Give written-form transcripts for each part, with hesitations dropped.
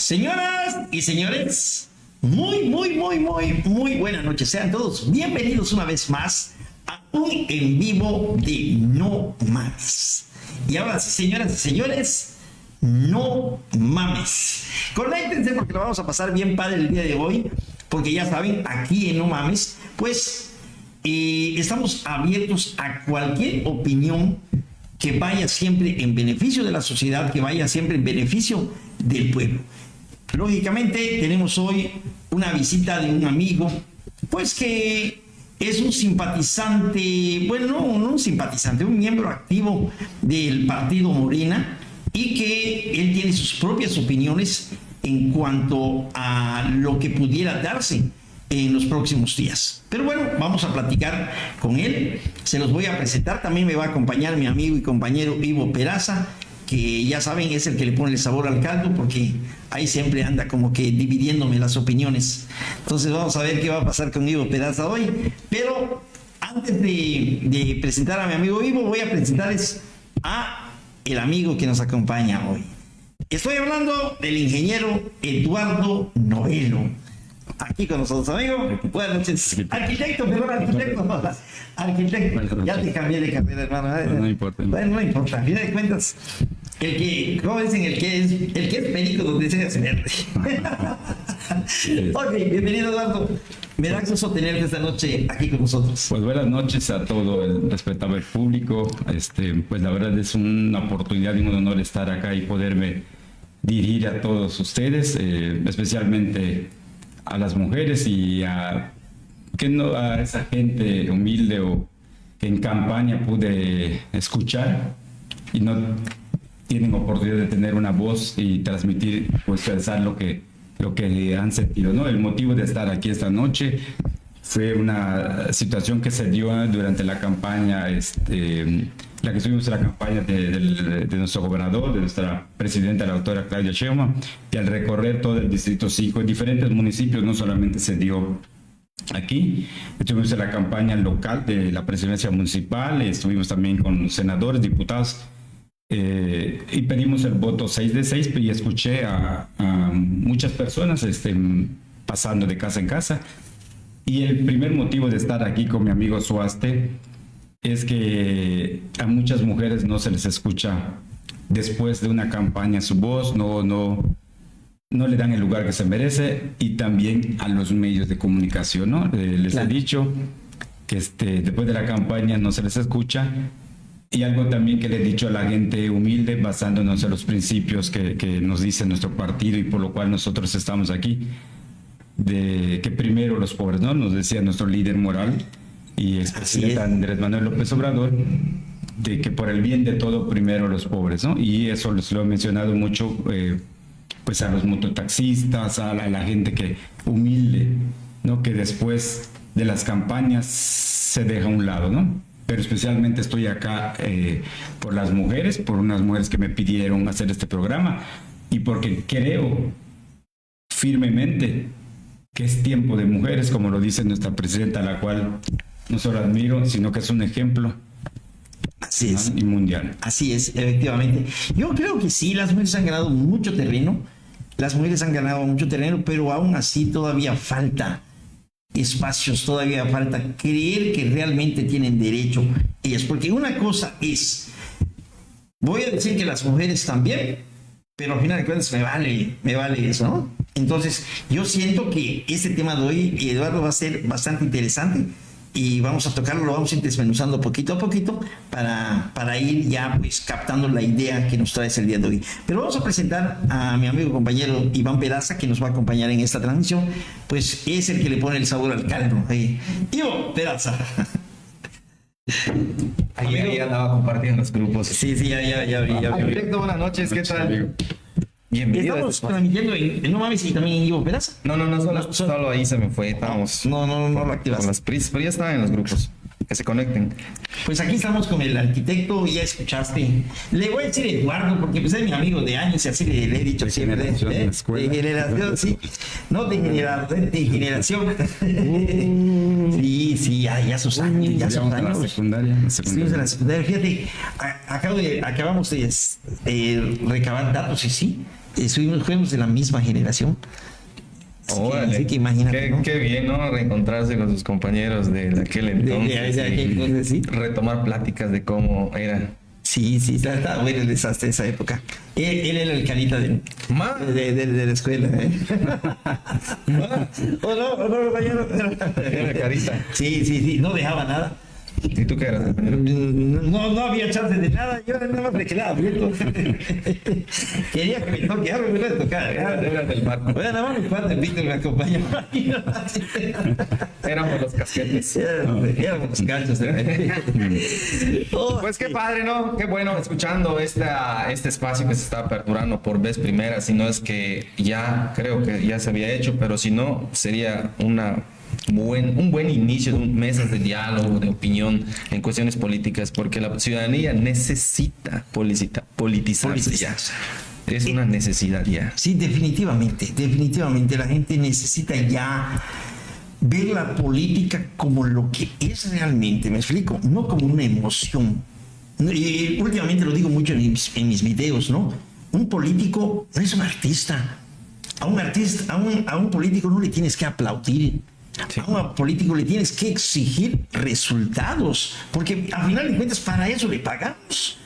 Señoras y señores, muy buenas noches. Sean todos bienvenidos una vez más a un en vivo de No Mames. Y ahora sí, señoras y señores, no mames. Conéctense porque lo vamos a pasar bien padre el día de hoy, porque ya saben, aquí en No Mames, pues estamos abiertos a cualquier opinión que vaya siempre en beneficio de la sociedad, que vaya siempre en beneficio del pueblo. Lógicamente tenemos hoy una visita de un amigo, pues que es un simpatizante, bueno, no un simpatizante, un miembro activo del partido Morena, y que él tiene sus propias opiniones en cuanto a lo que pudiera darse en los próximos días. Pero bueno, vamos a platicar con él, se los voy a presentar. También me va a acompañar mi amigo y compañero Ivo Peraza, que ya saben es el que le pone el sabor al caldo, porque ahí siempre anda como que dividiéndome las opiniones. Entonces vamos a ver qué va a pasar con Ivo Peraza hoy. Pero antes de presentar a mi amigo Ivo, voy a presentarles a el amigo que nos acompaña hoy. Estoy hablando del ingeniero Eduardo Novelo, aquí con nosotros, amigo. Buenas noches. Arquitecto, perdón, arquitecto. Ya te cambié de carrera, hermano. No importa. Bueno, no importa. A fin de cuentas, ¿cómo dicen? El que es perico donde se hace verde. Ok, bienvenido, Eduardo. Me da gusto tenerte esta noche aquí con nosotros. Pues buenas noches a todo el respetable público. Pues la verdad es una oportunidad y un honor estar acá y poderme dirigir a todos ustedes, especialmente a las mujeres y a esa gente humilde o que en campaña pude escuchar y no tienen oportunidad de tener una voz y transmitir, pues pensar lo que han sentido, ¿no? El motivo de estar aquí esta noche fue una situación que se dio durante la campaña, la que estuvimos en la campaña de nuestro gobernador, de nuestra presidenta, la doctora Claudia Sheinbaum, y al recorrer todo el Distrito 5 en diferentes municipios, no solamente se dio aquí, estuvimos en la campaña local de la presidencia municipal, estuvimos también con senadores, diputados, y pedimos el voto 6 de 6, y escuché a muchas personas pasando de casa en casa. Y el primer motivo de estar aquí con mi amigo Suaste es que a muchas mujeres no se les escucha después de una campaña su voz, no le dan el lugar que se merece, y también a los medios de comunicación, ¿no? Les he dicho que después de la campaña no se les escucha. Y algo también que le he dicho a la gente humilde, basándonos en los principios que nos dice nuestro partido y por lo cual nosotros estamos aquí, de que primero los pobres, ¿no? Nos decía nuestro líder moral y expresidente Andrés Manuel López Obrador, de que por el bien de todo, primero los pobres, ¿no? Y eso lo he mencionado mucho, pues a los mototaxistas, a la gente que humilde, ¿no? Que después de las campañas se deja a un lado, ¿no? Pero especialmente estoy acá por las mujeres, por unas mujeres que me pidieron hacer este programa y porque creo firmemente que es tiempo de mujeres, como lo dice nuestra presidenta, a la cual no solo admiro, sino que es un ejemplo. Así es. Y mundial. Así es, efectivamente. Yo creo que sí, las mujeres han ganado mucho terreno, pero aún así todavía falta espacios, todavía falta creer que realmente tienen derecho ellas, porque una cosa es, voy a decir que las mujeres también, pero al final de cuentas me vale eso, ¿no? Entonces yo siento que este tema de hoy, Eduardo, va a ser bastante interesante y vamos a tocarlo, lo vamos a ir desmenuzando poquito a poquito para ir ya pues captando la idea que nos traes el día de hoy. Pero vamos a presentar a mi amigo y compañero Iván Peraza, que nos va a acompañar en esta transmisión, pues es el que le pone el sabor al caldo. Ivo Peraza. Ahí andaba compartiendo los grupos. Sí, ya vi. Directo, buenas noches, ¿qué tal? Bienvenido. Estamos transmitiendo en No Mames y también en Ivo Peraza. No, solo ahí se me fue. Estábamos no lo activas. con las prisas, pero ya estaban en los grupos. Que se conecten. Pues aquí estamos con el arquitecto, ya escuchaste. Le voy a decir Eduardo, porque pues es mi amigo de años y así le he dicho siempre. De generación, sí. No, de generación. Sí, ya sus años. Ya sus años. La secundaria. Estuvimos en la secundaria. Fíjate, acabamos de recabar datos y sí. fuimos de la misma generación. Órale, así que imagínate, ¿no? qué bien, ¿no? Reencontrarse con sus compañeros de aquel entonces. De aquel entonces, sí. Retomar pláticas de cómo era. Sí, está bueno el desastre de esa época. Él era el carita de la escuela, ¿eh? o no, Era carita. Sí, no dejaba nada. ¿Y tú qué eras? No había chance de nada, yo nada más me quedaba viendo. Quería que me toque algo, me lo tocaba. Era del barco. Bueno, nada más mi padre Víctor me acompañaba. Éramos los casquetes. Éramos los cachos. Pues qué padre, ¿no? Qué bueno escuchando este espacio que se está aperturando por vez primera. Si no es que ya, creo que ya se había hecho, pero si no, sería un buen inicio de mesas de diálogo, de opinión en cuestiones políticas, porque la ciudadanía necesita politizarse ya. Es una necesidad ya. Sí, definitivamente la gente necesita ya ver la política como lo que es realmente, me explico, no como una emoción. Últimamente lo digo mucho en mis videos, ¿no? Un político no es un artista. A un político no le tienes que aplaudir. Sí. A un político le tienes que exigir resultados, porque al final de cuentas para eso le pagamos.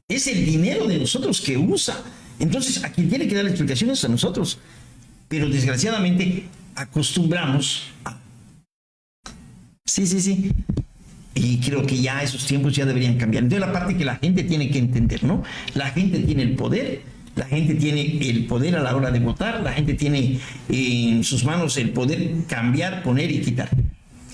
Es el dinero de nosotros que usa. Entonces a quien tiene que dar explicaciones es a nosotros. Pero desgraciadamente acostumbramos a... Sí. Y creo que ya esos tiempos ya deberían cambiar. Entonces la parte que la gente tiene que entender, ¿no? La gente tiene el poder. La gente tiene el poder a la hora de votar, la gente tiene en sus manos el poder cambiar, poner y quitar.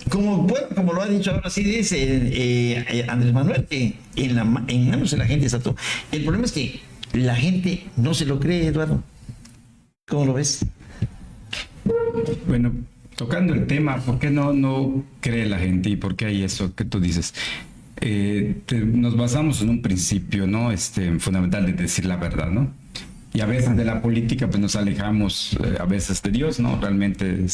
Como lo ha dicho ahora sí dice Andrés Manuel, que en manos de la gente está todo. El problema es que la gente no se lo cree, Eduardo. ¿Cómo lo ves? Bueno, tocando el tema, ¿por qué no cree la gente y por qué hay eso que tú dices? Nos basamos en un principio, ¿no? Fundamental de decir la verdad, ¿no? Y a veces de la política pues nos alejamos a veces de Dios, ¿no? Realmente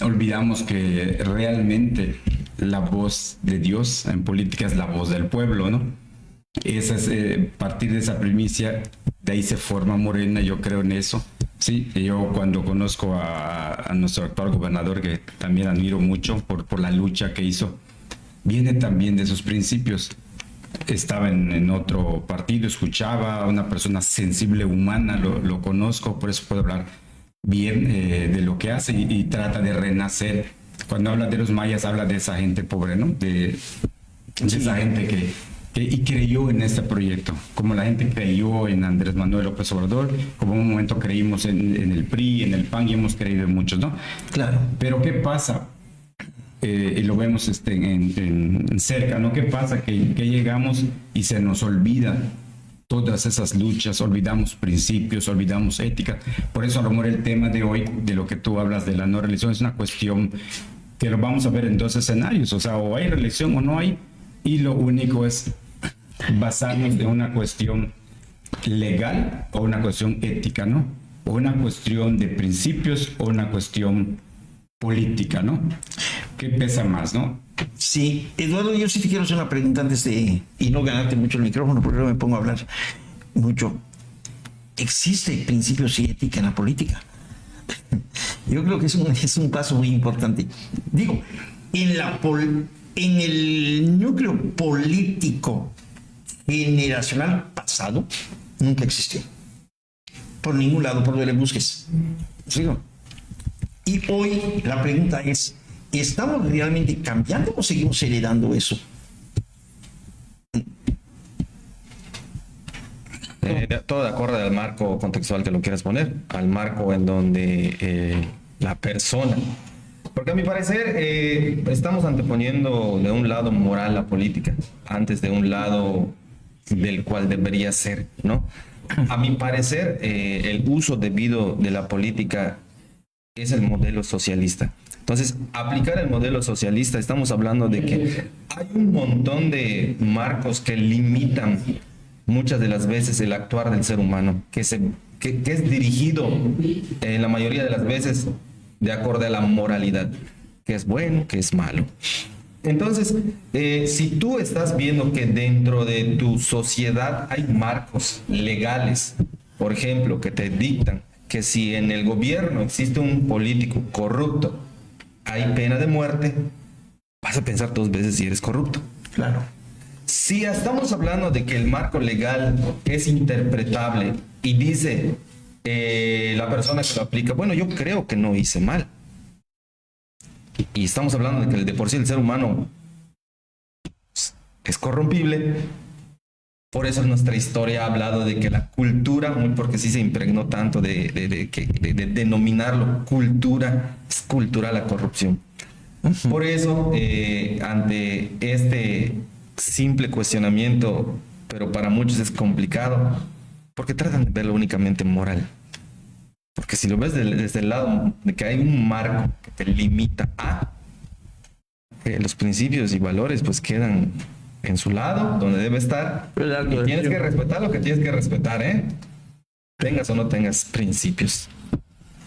olvidamos que realmente la voz de Dios en política es la voz del pueblo, ¿no? Esa es, partir de esa primicia, de ahí se forma Morena, yo creo en eso. Sí, yo cuando conozco a nuestro actual gobernador, que también admiro mucho por la lucha que hizo, viene también de esos principios. Estaba en otro partido, escuchaba a una persona sensible, humana, lo conozco, por eso puedo hablar bien de lo que hace y trata de renacer. Cuando habla de los mayas, habla de esa gente pobre, ¿no? De esa gente que creyó en este proyecto, como la gente creyó en Andrés Manuel López Obrador, como en un momento creímos en el PRI, en el PAN, y hemos creído en muchos, ¿no? Claro. Pero ¿qué pasa? Y lo vemos en cerca, ¿no? ¿Qué pasa? Que llegamos y se nos olvida todas esas luchas, olvidamos principios, olvidamos ética. Por eso, a lo mejor el tema de hoy, de lo que tú hablas de la no reelección, es una cuestión que lo vamos a ver en dos escenarios, o sea, o hay reelección o no hay, y lo único es basarnos en una cuestión legal o una cuestión ética, ¿no? O una cuestión de principios o una cuestión política, ¿no? ¿Qué pesa más, no? Sí, Eduardo, yo sí te quiero hacer una pregunta antes de... y no ganarte mucho el micrófono, porque luego me pongo a hablar mucho. ¿Existe principios y ética en la política? Yo creo que es un paso muy importante. Digo, en el núcleo político generacional pasado, nunca existió. Por ningún lado, por donde le busques. ¿Sigo? Y hoy la pregunta es, ¿estamos realmente cambiando o seguimos heredando eso? Todo de acuerdo al marco contextual que lo quieras poner, al marco en donde la persona, porque a mi parecer estamos anteponiendo de un lado moral la política antes de un lado del cual debería ser, ¿no? A mi parecer el uso debido de la política es el modelo socialista. Entonces, aplicar el modelo socialista, estamos hablando de que hay un montón de marcos que limitan muchas de las veces el actuar del ser humano, que es dirigido en la mayoría de las veces de acuerdo a la moralidad, que es bueno, que es malo. Entonces, si tú estás viendo que dentro de tu sociedad hay marcos legales, por ejemplo, que te dictan que si en el gobierno existe un político corrupto, hay pena de muerte, vas a pensar 2 veces si eres corrupto. Claro. Si estamos hablando de que el marco legal es interpretable y dice la persona que lo aplica, bueno, yo creo que no hice mal. Y estamos hablando de que de por sí el ser humano es corrompible. Por eso nuestra historia ha hablado de que la cultura, muy porque sí se impregnó tanto de denominarlo cultura, es cultural la corrupción. Por eso, ante este simple cuestionamiento, pero para muchos es complicado, porque tratan de verlo únicamente moral. Porque si lo ves desde el lado de que hay un marco que te limita a los principios y valores, pues quedan en su lado, donde debe estar. Y tienes que respetar lo que tienes que respetar, ¿eh? Tengas o no tengas principios.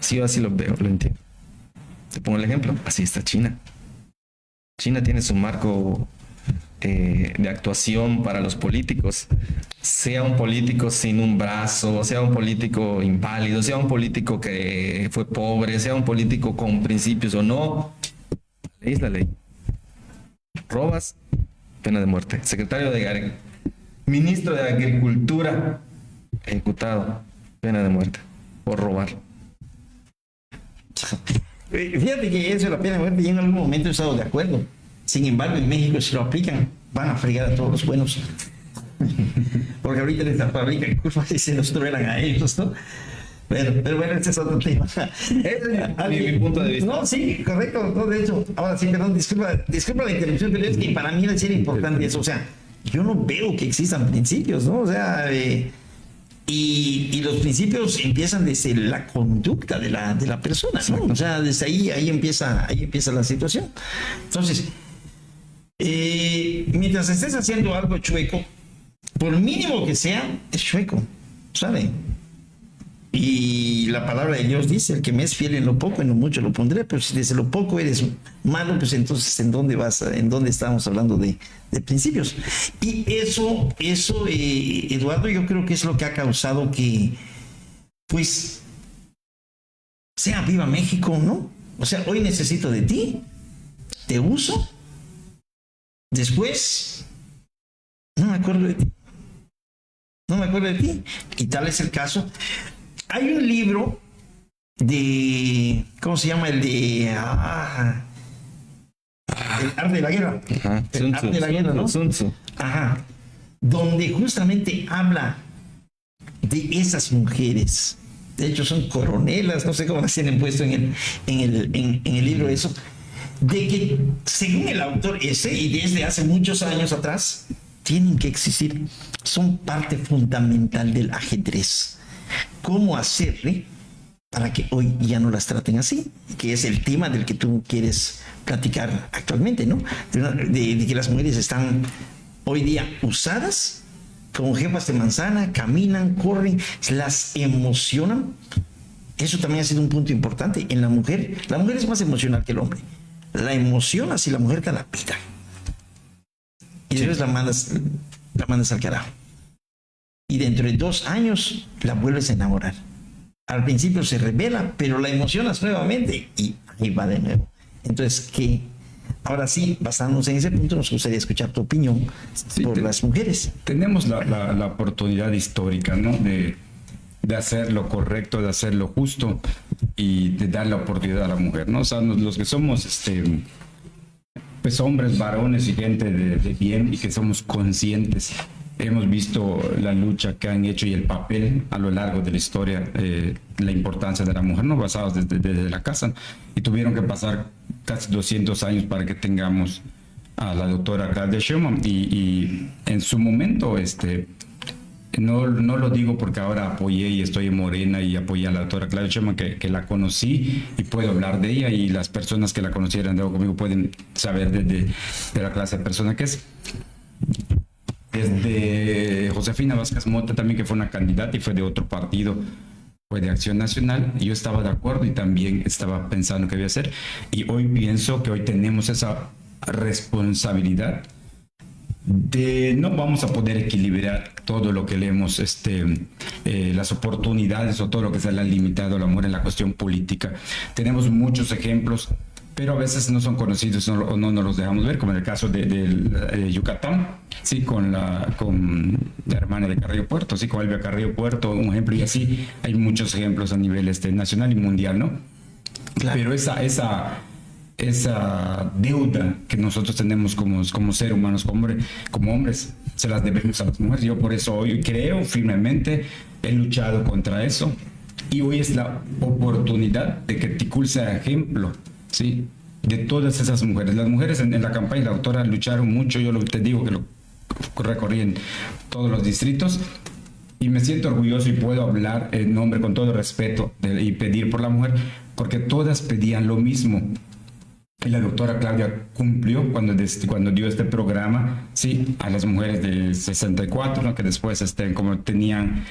Sí, yo así lo veo, lo entiendo. Te pongo el ejemplo, así está China. China tiene su marco de actuación para los políticos, sea un político sin un brazo, sea un político inválido, sea un político que fue pobre, sea un político con principios o no, la ley es la ley. Robas, pena de muerte. Ministro de Agricultura, ejecutado, pena de muerte por robar. Fíjate que eso de la pena de muerte, yo en algún momento he estado de acuerdo. Sin embargo, en México, si lo aplican, van a fregar a todos los buenos. Porque ahorita en esta fábrica de curvas y se los truenan a ellos, ¿no? Pero bueno, ese es otro tema. Ese es mi punto de vista. No, sí, correcto. No, de hecho, ahora sí, perdón, disculpa la interrupción, pero es que para mí era importante eso. O sea, yo no veo que existan principios, ¿no? O sea, y los principios empiezan desde la conducta de la persona, ¿no? O sea, desde ahí empieza la situación. Entonces, mientras estés haciendo algo chueco, por mínimo que sea, es chueco, ¿sabe? Y la palabra de Dios dice, el que me es fiel en lo poco, en lo mucho lo pondré, pero si desde lo poco eres malo, pues entonces ¿en dónde estamos hablando de principios? Y eso, Eduardo, yo creo que es lo que ha causado que, pues, sea viva México, ¿no? O sea, hoy necesito de ti, te uso, después, no me acuerdo de ti, y tal es el caso. Hay un libro de, ¿cómo se llama? El de el arte de la guerra. Ajá. El arte de la guerra, ¿no? Sun Tzu. Ajá. Donde justamente habla de esas mujeres. De hecho, son coronelas, no sé cómo las tienen puesto en el libro eso. De que, según el autor ese, y desde hace muchos años atrás, tienen que existir. Son parte fundamental del ajedrez. ¿Cómo hacerle para que hoy ya no las traten así? Que es el tema del que tú quieres platicar actualmente, ¿no? De que las mujeres están hoy día usadas como jefas de manzana, caminan, corren, las emocionan. Eso también ha sido un punto importante en la mujer. La mujer es más emocional que el hombre. La emociona si la mujer te la pita. Y después la mandas al carajo. Y dentro de 2 años la vuelves a enamorar. Al principio se revela, pero la emocionas nuevamente y ahí va de nuevo. Entonces, que ahora sí, basándonos en ese punto, nos gustaría escuchar tu opinión por las mujeres. Tenemos la oportunidad histórica, ¿no? De hacer lo correcto, de hacer lo justo y de dar la oportunidad a la mujer, ¿no? O sea, los que somos pues hombres, varones y gente de bien y que somos conscientes. Hemos visto la lucha que han hecho y el papel a lo largo de la historia, la importancia de la mujer, no basados desde la casa, y tuvieron que pasar casi 200 años para que tengamos a la doctora Claudia Sheinbaum y en su momento, no lo digo porque ahora apoyé y estoy en Morena y apoyé a la doctora Claudia Sheinbaum, que la conocí y puedo hablar de ella, y las personas que la conocieran conmigo pueden saber de la clase de persona que es. Desde Josefina Vázquez Mota también, que fue una candidata y fue de otro partido, fue de Acción Nacional, y yo estaba de acuerdo y también estaba pensando qué voy a hacer, y hoy pienso que hoy tenemos esa responsabilidad de no vamos a poder equilibrar todo lo que leemos, las oportunidades o todo lo que se le ha limitado a la mujer en la cuestión política. Tenemos muchos ejemplos, pero a veces no son conocidos o no nos los dejamos ver, como en el caso de Yucatán, sí, con la hermana de Carrillo Puerto, sí, con Elvia Carrillo Puerto, un ejemplo, y así hay muchos ejemplos a nivel nacional y mundial, ¿no? Claro. Pero esa deuda que nosotros tenemos como seres humanos, como hombres, se las debemos a las mujeres. Yo por eso hoy creo firmemente, he luchado contra eso, y hoy es la oportunidad de que Ticul sea ejemplo, ¿sí?, de todas esas mujeres. Las mujeres en la campaña, la doctora, lucharon mucho. Yo te digo que lo recorrí en todos los distritos, y me siento orgulloso y puedo hablar en nombre, con todo respeto, y pedir por la mujer, porque todas pedían lo mismo. Y la doctora Claudia cumplió cuando dio este programa, sí, a las mujeres de 64, ¿no?, que después como tenían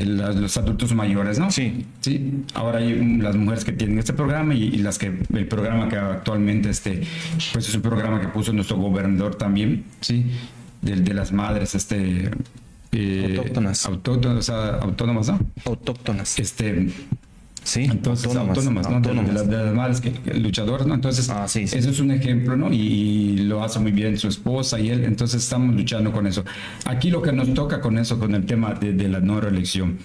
los adultos mayores, ¿no? Sí. Sí. Ahora hay las mujeres que tienen este programa y las que el programa que actualmente pues es un programa que puso nuestro gobernador también, sí, de las madres autóctonas. Autónomas, ¿no? Autóctonas. Sí, entonces autónomas, ¿no? De las madres luchadoras, ¿no? Entonces, sí. Eso es un ejemplo, ¿no? Y lo hace muy bien su esposa y él. Entonces estamos luchando con eso. Aquí lo que nos toca con eso, con el tema de la no reelección.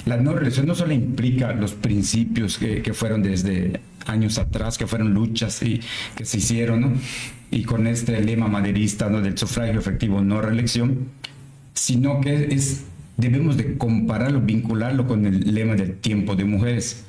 La no reelección no solo implica los principios que fueron desde años atrás, que fueron luchas y que se hicieron, ¿no? Y con este lema maderista, ¿no?, del sufragio efectivo, no reelección, sino que debemos de compararlo, vincularlo con el lema del tiempo de mujeres.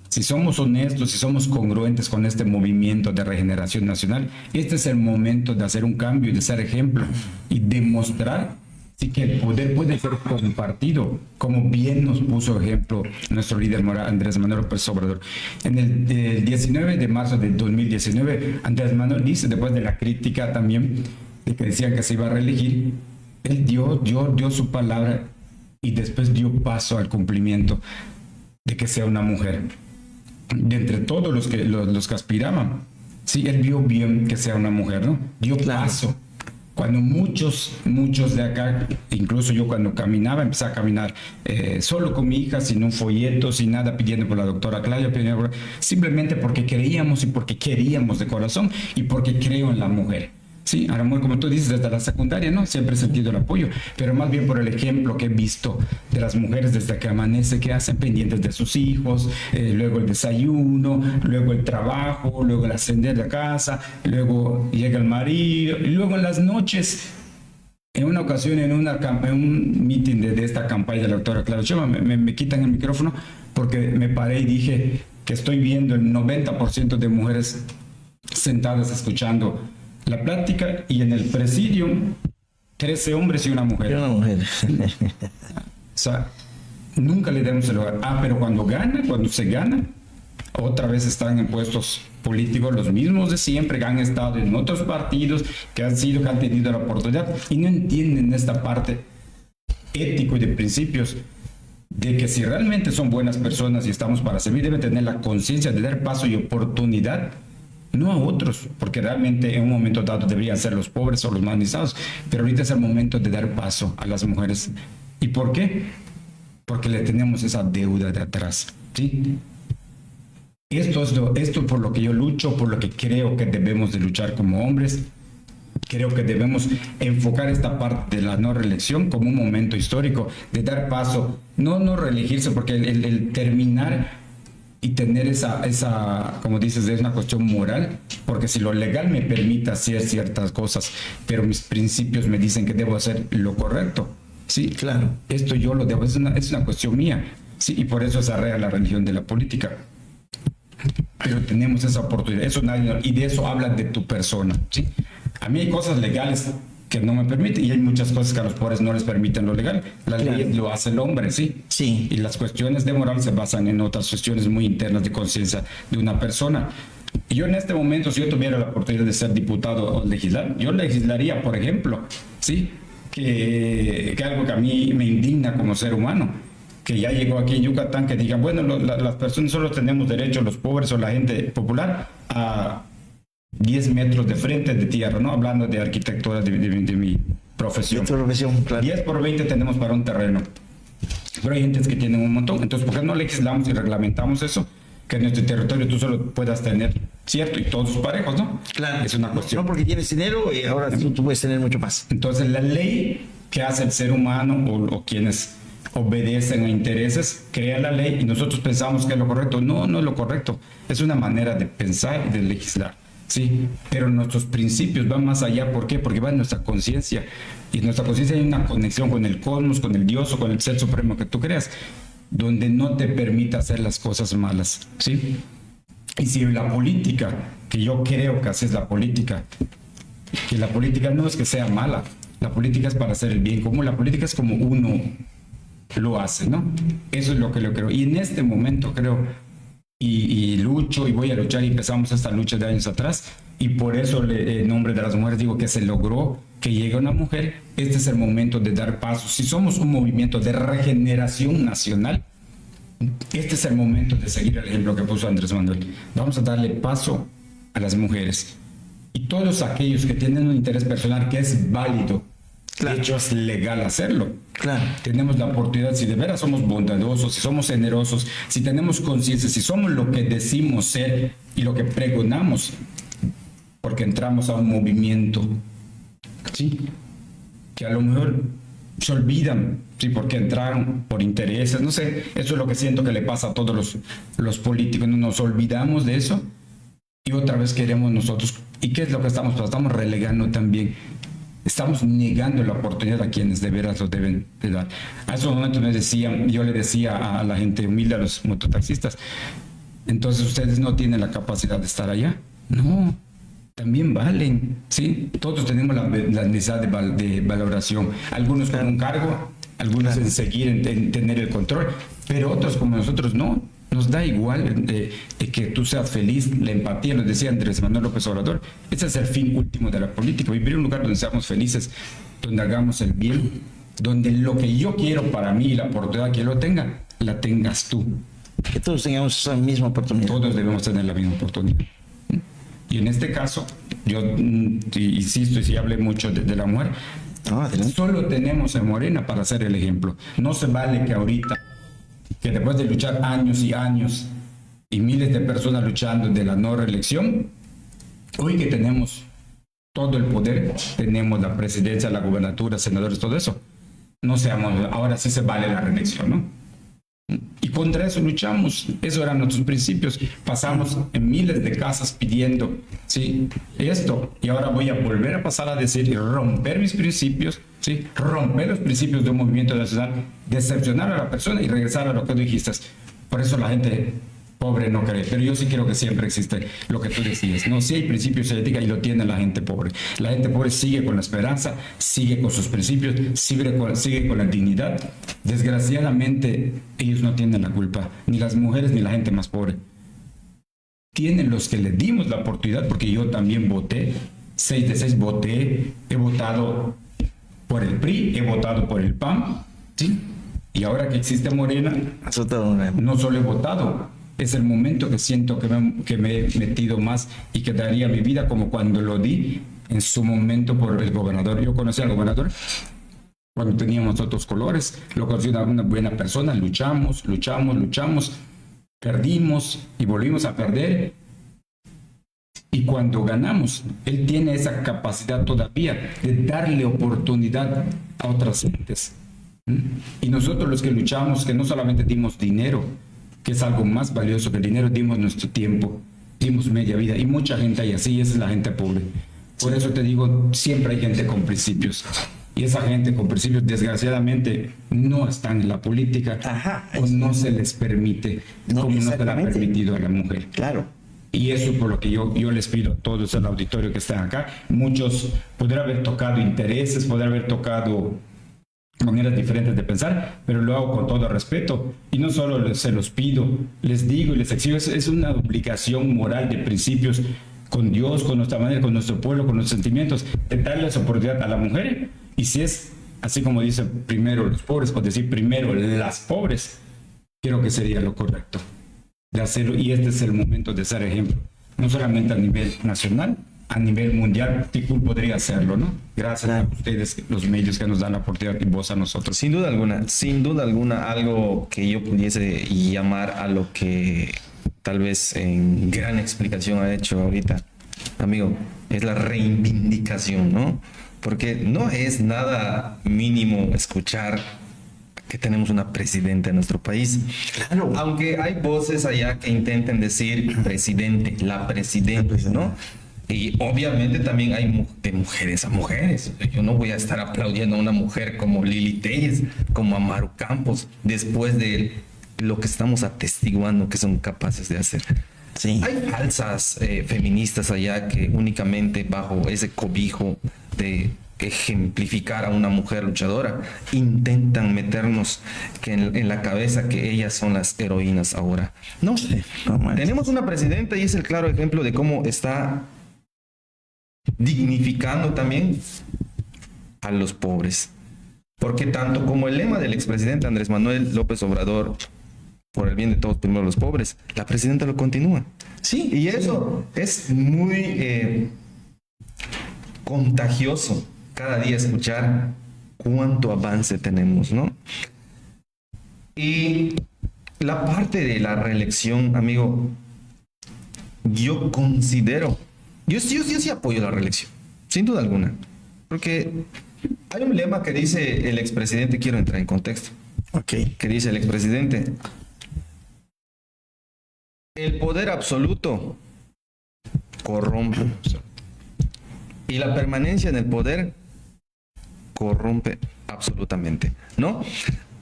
Si somos honestos, si somos congruentes con este movimiento de regeneración nacional, este es el momento de hacer un cambio y de ser ejemplo y demostrar, sí, que el poder puede ser compartido, como bien nos puso ejemplo nuestro líder moral, Andrés Manuel López Obrador. En el 19 de marzo de 2019, Andrés Manuel dice, después de la crítica también, de que decían que se iba a reelegir, él dio su palabra y después dio paso al cumplimiento de que sea una mujer. De entre todos los que aspiraban, sí, él vio bien que sea una mujer, ¿no? Dio paso. Cuando muchos de acá, incluso yo cuando caminaba, empecé a caminar solo con mi hija, sin un folleto, sin nada, pidiendo por la doctora Claudia, simplemente porque creíamos y porque queríamos de corazón y porque creo en la mujer. Sí, a la mujer, como tú dices, desde la secundaria, ¿no? Siempre he sentido el apoyo, pero más bien por el ejemplo que he visto de las mujeres desde que amanece, que hacen pendientes de sus hijos, luego el desayuno, luego el trabajo, luego el ascender de casa, luego llega el marido, y luego en las noches, en una ocasión, en un meeting de esta campaña de la doctora Claudia Sheinbaum, me quitan el micrófono porque me paré y dije que estoy viendo el 90% de mujeres sentadas escuchando la plática, y en el presidio 13 hombres y una mujer. O sea, nunca le demos el lugar. Pero cuando se gana, otra vez están en puestos políticos los mismos de siempre, que han estado en otros partidos, que han tenido la oportunidad y no entienden esta parte ético y de principios, de que si realmente son buenas personas y estamos para servir, deben tener la conciencia de dar paso y oportunidad, no a otros, porque realmente en un momento dado deberían ser los pobres o los más necesitados, pero ahorita es el momento de dar paso a las mujeres. ¿Y por qué? Porque le tenemos esa deuda de atrás, ¿sí? Esto por lo que yo lucho, por lo que creo que debemos de luchar como hombres. Creo que debemos enfocar esta parte de la no reelección como un momento histórico de dar paso, no reelegirse, porque el terminar y tener esa, como dices, es una cuestión moral, porque si lo legal me permite hacer ciertas cosas, pero mis principios me dicen que debo hacer lo correcto, sí, claro, esto yo lo debo, es una cuestión mía, sí, y por eso se arraiga la religión de la política. Pero tenemos esa oportunidad, y de eso habla de tu persona, ¿sí? A mí hay cosas legales que no me permiten, y hay muchas cosas que a los pobres no les permiten lo legal. La ley lo hace el hombre, ¿sí? Sí. Y las cuestiones de moral se basan en otras cuestiones muy internas de conciencia de una persona. Y yo en este momento, si yo tuviera la oportunidad de ser diputado o legislar, yo legislaría, por ejemplo, ¿sí? Que algo que a mí me indigna como ser humano, que ya llegó aquí en Yucatán, que digan, bueno, las personas solo tenemos derecho, los pobres o la gente popular, a 10 metros de frente de tierra, ¿no? Hablando de arquitectura de mi profesión. Tu profesión, claro. 10 por 20 tenemos para un terreno. Pero hay gentes que tienen un montón. Entonces, ¿por qué no legislamos y reglamentamos eso? Que en nuestro territorio tú solo puedas tener, ¿cierto? Y todos parejos, ¿no? Claro. Es una cuestión. No porque tienes dinero y ahora tú puedes tener mucho más. Entonces, la ley que hace el ser humano o quienes obedecen a intereses, crea la ley y nosotros pensamos que es lo correcto. No, no es lo correcto. Es una manera de pensar y de legislar. Sí, pero nuestros principios van más allá. ¿Por qué? Porque va en nuestra conciencia. Y en nuestra conciencia hay una conexión con el cosmos, con el Dios o con el Ser Supremo que tú creas, donde no te permita hacer las cosas malas. ¿Sí? Y si la política, que yo creo que así es la política, que la política no es que sea mala, la política es para hacer el bien común, la política es como uno lo hace, ¿no? Eso es lo que yo creo. Y en este momento creo, y lucho y voy a luchar, y empezamos esta lucha de años atrás, y por eso en nombre de las mujeres digo que se logró que llegue una mujer. Este es el momento de dar pasos. Si somos un movimiento de regeneración nacional, este es el momento de seguir el ejemplo que puso Andrés Manuel. Vamos a darle paso a las mujeres y todos aquellos que tienen un interés personal que es válido. Claro. De hecho, es legal hacerlo. Claro. Tenemos la oportunidad, si de veras somos bondadosos, si somos generosos, si tenemos conciencia, si somos lo que decimos ser y lo que pregonamos, porque entramos a un movimiento, ¿sí? Que a lo mejor se olvidan, ¿sí? Porque entraron por intereses, no sé, eso es lo que siento que le pasa a todos los políticos, no nos olvidamos de eso y otra vez queremos nosotros. ¿Y qué es lo que estamos pasando? Estamos relegando también. Estamos negando la oportunidad a quienes de veras lo deben de dar. A esos momentos yo le decía a la gente humilde, a los mototaxistas, entonces ustedes no tienen la capacidad de estar allá. No, también valen, ¿sí? Todos tenemos la necesidad de valoración. Algunos con un cargo, algunos en seguir, en tener el control, pero otros como nosotros no. Nos da igual que tú seas feliz, la empatía, lo decía Andrés Manuel López Obrador. Ese es el fin último de la política, vivir en un lugar donde seamos felices, donde hagamos el bien, donde lo que yo quiero para mí, la oportunidad que yo lo tenga, la tengas tú. Que todos tengamos esa misma oportunidad. Todos debemos tener la misma oportunidad. Y en este caso, yo insisto, y si hablé mucho de la mujer, solo tenemos a Morena para hacer el ejemplo. No se vale que ahorita, que después de luchar años y años y miles de personas luchando de la no reelección, hoy que tenemos todo el poder, tenemos la presidencia, la gubernatura, senadores, todo eso, no seamos, ahora sí se vale la reelección, ¿no? Y contra eso luchamos, eso eran nuestros principios. Pasamos en miles de casas pidiendo, ¿sí? Esto, y ahora voy a volver a pasar a decir y romper mis principios, ¿sí? Romper los principios de un movimiento nacional, decepcionar a la persona y regresar a lo que tú dijiste. Por eso la gente pobre no cree, pero yo sí creo que siempre existe lo que tú decías, ¿no? Sí hay principios de ética y lo tiene la gente pobre. La gente pobre sigue con la esperanza, sigue con sus principios, sigue con la dignidad. Desgraciadamente, ellos no tienen la culpa, ni las mujeres ni la gente más pobre. Tienen los que le dimos la oportunidad, porque yo también voté, 6 de 6 voté, he votado por el PRI, he votado por el PAN, ¿sí? Y ahora que existe Morena, no solo he votado, es el momento que siento que me he metido más y que daría mi vida como cuando lo di en su momento por el gobernador. Yo conocí al gobernador cuando teníamos otros colores, lo conocí una buena persona, luchamos, perdimos y volvimos a perder. Y cuando ganamos, él tiene esa capacidad todavía de darle oportunidad a otras gentes. Y nosotros los que luchamos, que no solamente dimos dinero, que es algo más valioso que el dinero, dimos nuestro tiempo, dimos media vida, y mucha gente hay así, esa es la gente pobre. Por eso te digo, siempre hay gente con principios, y esa gente con principios desgraciadamente no están en la política. O no se les permite, como no se le ha permitido a la mujer. Claro. Y eso por lo que yo les pido a todos el auditorio que están acá. Muchos podrán haber tocado intereses, podrán haber tocado maneras diferentes de pensar, pero lo hago con todo respeto, y no solo se los pido, les digo y les exijo, es una obligación moral de principios con Dios, con nuestra manera, con nuestro pueblo, con nuestros sentimientos, de darle esa oportunidad a la mujer. Y si es así como dice primero los pobres, o decir primero las pobres, creo que sería lo correcto de hacerlo, y este es el momento de ser ejemplo, no solamente a nivel nacional, a nivel mundial, TICUL podría hacerlo, ¿no? Gracias a ustedes, los medios que nos dan la oportunidad y voz a nosotros. Sin duda alguna, algo que yo pudiese llamar a lo que tal vez en gran explicación ha hecho ahorita, amigo, es la reivindicación, ¿no? Porque no es nada mínimo escuchar que tenemos una presidenta en nuestro país. Claro. Aunque hay voces allá que intenten decir presidente, la presidenta, ¿no? Y obviamente también hay de mujeres a mujeres. Yo no voy a estar aplaudiendo a una mujer como Lili Telles, como a Maru Campos, después de lo que estamos atestiguando que son capaces de hacer. Sí. Hay falsas feministas allá que únicamente bajo ese cobijo de ejemplificar a una mujer luchadora intentan meternos que en la cabeza que ellas son las heroínas ahora. No, tenemos una presidenta y es el claro ejemplo de cómo está dignificando también a los pobres. Porque tanto como el lema del expresidente Andrés Manuel López Obrador, por el bien de todos, primero los pobres, la presidenta lo continúa. Sí. Y eso es muy contagioso cada día escuchar cuánto avance tenemos, ¿no? Y la parte de la reelección, amigo, yo considero, yo sí apoyo la reelección, sin duda alguna, porque hay un lema que dice el expresidente, quiero entrar en contexto, Ok. que dice el expresidente: el poder absoluto corrompe y la permanencia en el poder corrompe absolutamente, ¿no?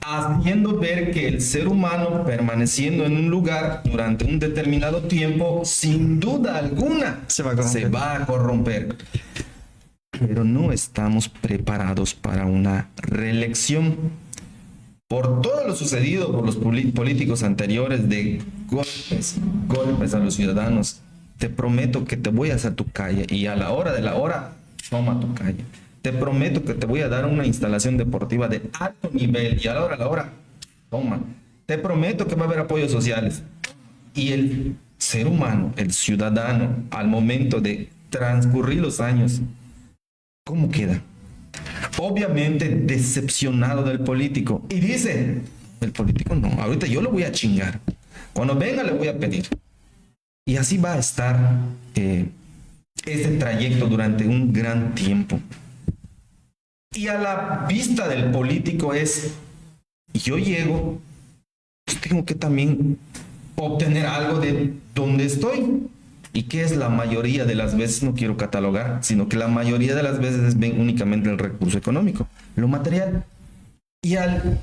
Haciendo ver que el ser humano permaneciendo en un lugar durante un determinado tiempo, sin duda alguna, Se va a corromper. Pero no estamos preparados para una reelección. Por todo lo sucedido por los políticos anteriores de golpes a los ciudadanos, te prometo que te voy a hacer tu calle y a la hora de la hora, toma tu calle. Te prometo que te voy a dar una instalación deportiva de alto nivel y a la hora de la hora, toma. Te prometo que va a haber apoyos sociales. Y el ser humano, el ciudadano, al momento de transcurrir los años, ¿cómo queda? Obviamente decepcionado del político. Y dice, el político no, ahorita yo lo voy a chingar. Cuando venga le voy a pedir. Y así va a estar este trayecto durante un gran tiempo. Y a la vista del político es, yo llego, pues tengo que también obtener algo de donde estoy. Y que es la mayoría de las veces, no quiero catalogar, sino que la mayoría de las veces ven únicamente el recurso económico, lo material. Y al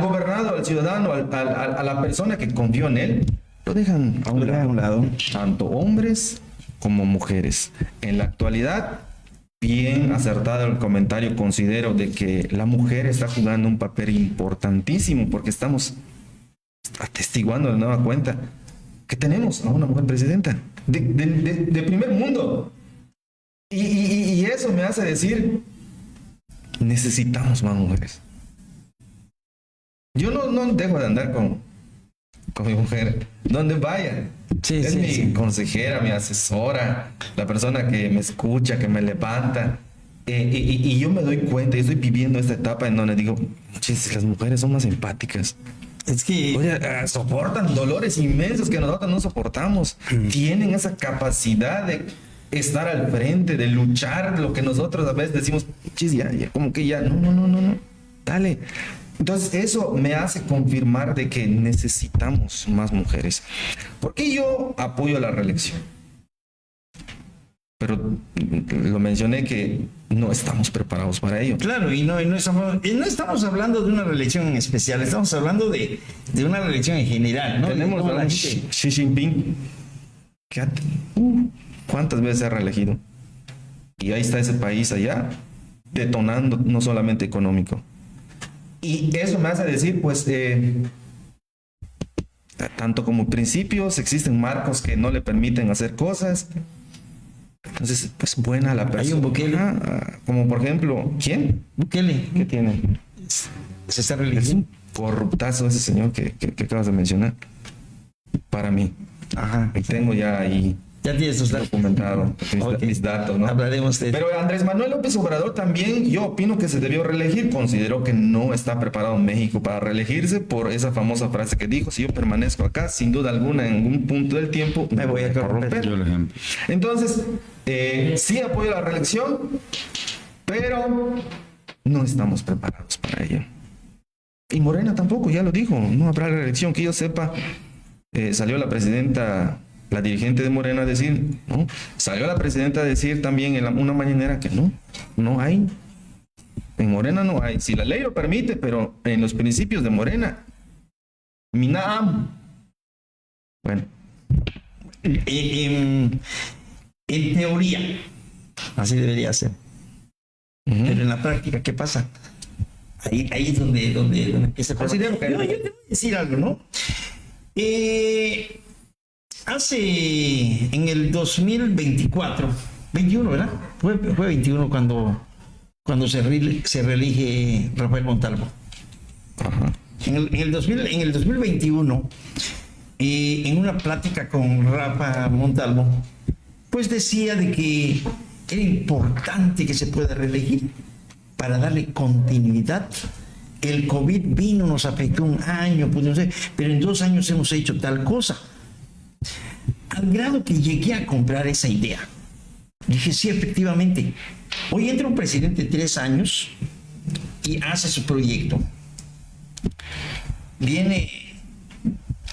gobernado, al ciudadano, a la persona que confió en él, lo dejan a un lado, tanto hombres como mujeres. En la actualidad, bien acertado el comentario, considero de que la mujer está jugando un papel importantísimo porque estamos atestiguando de nueva cuenta que tenemos a una mujer presidenta de primer mundo. Y eso me hace decir, necesitamos más mujeres. Yo no dejo de andar con mi mujer donde vaya. Sí, es sí, mi sí. consejera, mi asesora, la persona que me escucha, que me levanta. Y yo me doy cuenta, yo estoy viviendo esta etapa en donde digo, las mujeres son más empáticas. Es que... Oye, soportan dolores inmensos que nosotros no soportamos. Tienen esa capacidad de estar al frente, de luchar lo que nosotros a veces decimos, ya, como que ya, no, dale. Entonces eso me hace confirmar de que necesitamos más mujeres. Porque yo apoyo la reelección. Pero lo mencioné que no estamos preparados para ello. Claro, y no estamos hablando de una reelección en especial, estamos hablando de una reelección en general, ¿no? Tenemos Como a un Xi Jinping que ¿cuántas veces se ha reelegido? Y ahí está ese país allá detonando, no solamente económico. Y eso me hace decir, pues, tanto como principios, existen marcos que no le permiten hacer cosas. Entonces, pues buena la persona. Hay un Bukele. Como por ejemplo, ¿quién? Bukele. ¿Qué tiene? Se está Es reeligiendo. un corruptazo ese señor que acabas de mencionar. Para mí. Ajá. Y tengo ya ahí Ya tienes tus datos. documentado Ok. mis datos, ¿no? Hablaremos de Pero Andrés Manuel López Obrador también, yo opino que se debió reelegir. Considero que no está preparado México para reelegirse por esa famosa frase que dijo: si yo permanezco acá, sin duda alguna, en algún punto del tiempo Me voy a corromper. Yo el ejemplo. Entonces, sí apoyo la reelección, pero no estamos preparados para ello. Y Morena tampoco, ya lo dijo, no habrá reelección. Que yo sepa, salió la presidenta, la dirigente de Morena a decir, ¿no? Salió la presidenta a decir también en una mañanera que no hay. En Morena no hay. Si la ley lo permite, pero en los principios de Morena, Minam. Bueno, En teoría, así debería ser. Pero en la práctica, ¿qué pasa? Ahí es donde empieza el problema. Considero que- Yo te voy a decir algo, ¿no? En el 2024, 21, ¿verdad? Fue 21 cuando se reelige Rafael Montalvo. ajá. En el 2021, en una plática con Rafa Montalvo, pues decía de que era importante que se pueda reelegir para darle continuidad. El COVID vino, nos afectó un año, pues no sé, pero en 2 años hemos hecho tal cosa. Al grado que llegué a comprar esa idea. Dije, sí, efectivamente. Hoy entra un presidente de 3 años y hace su proyecto. Viene,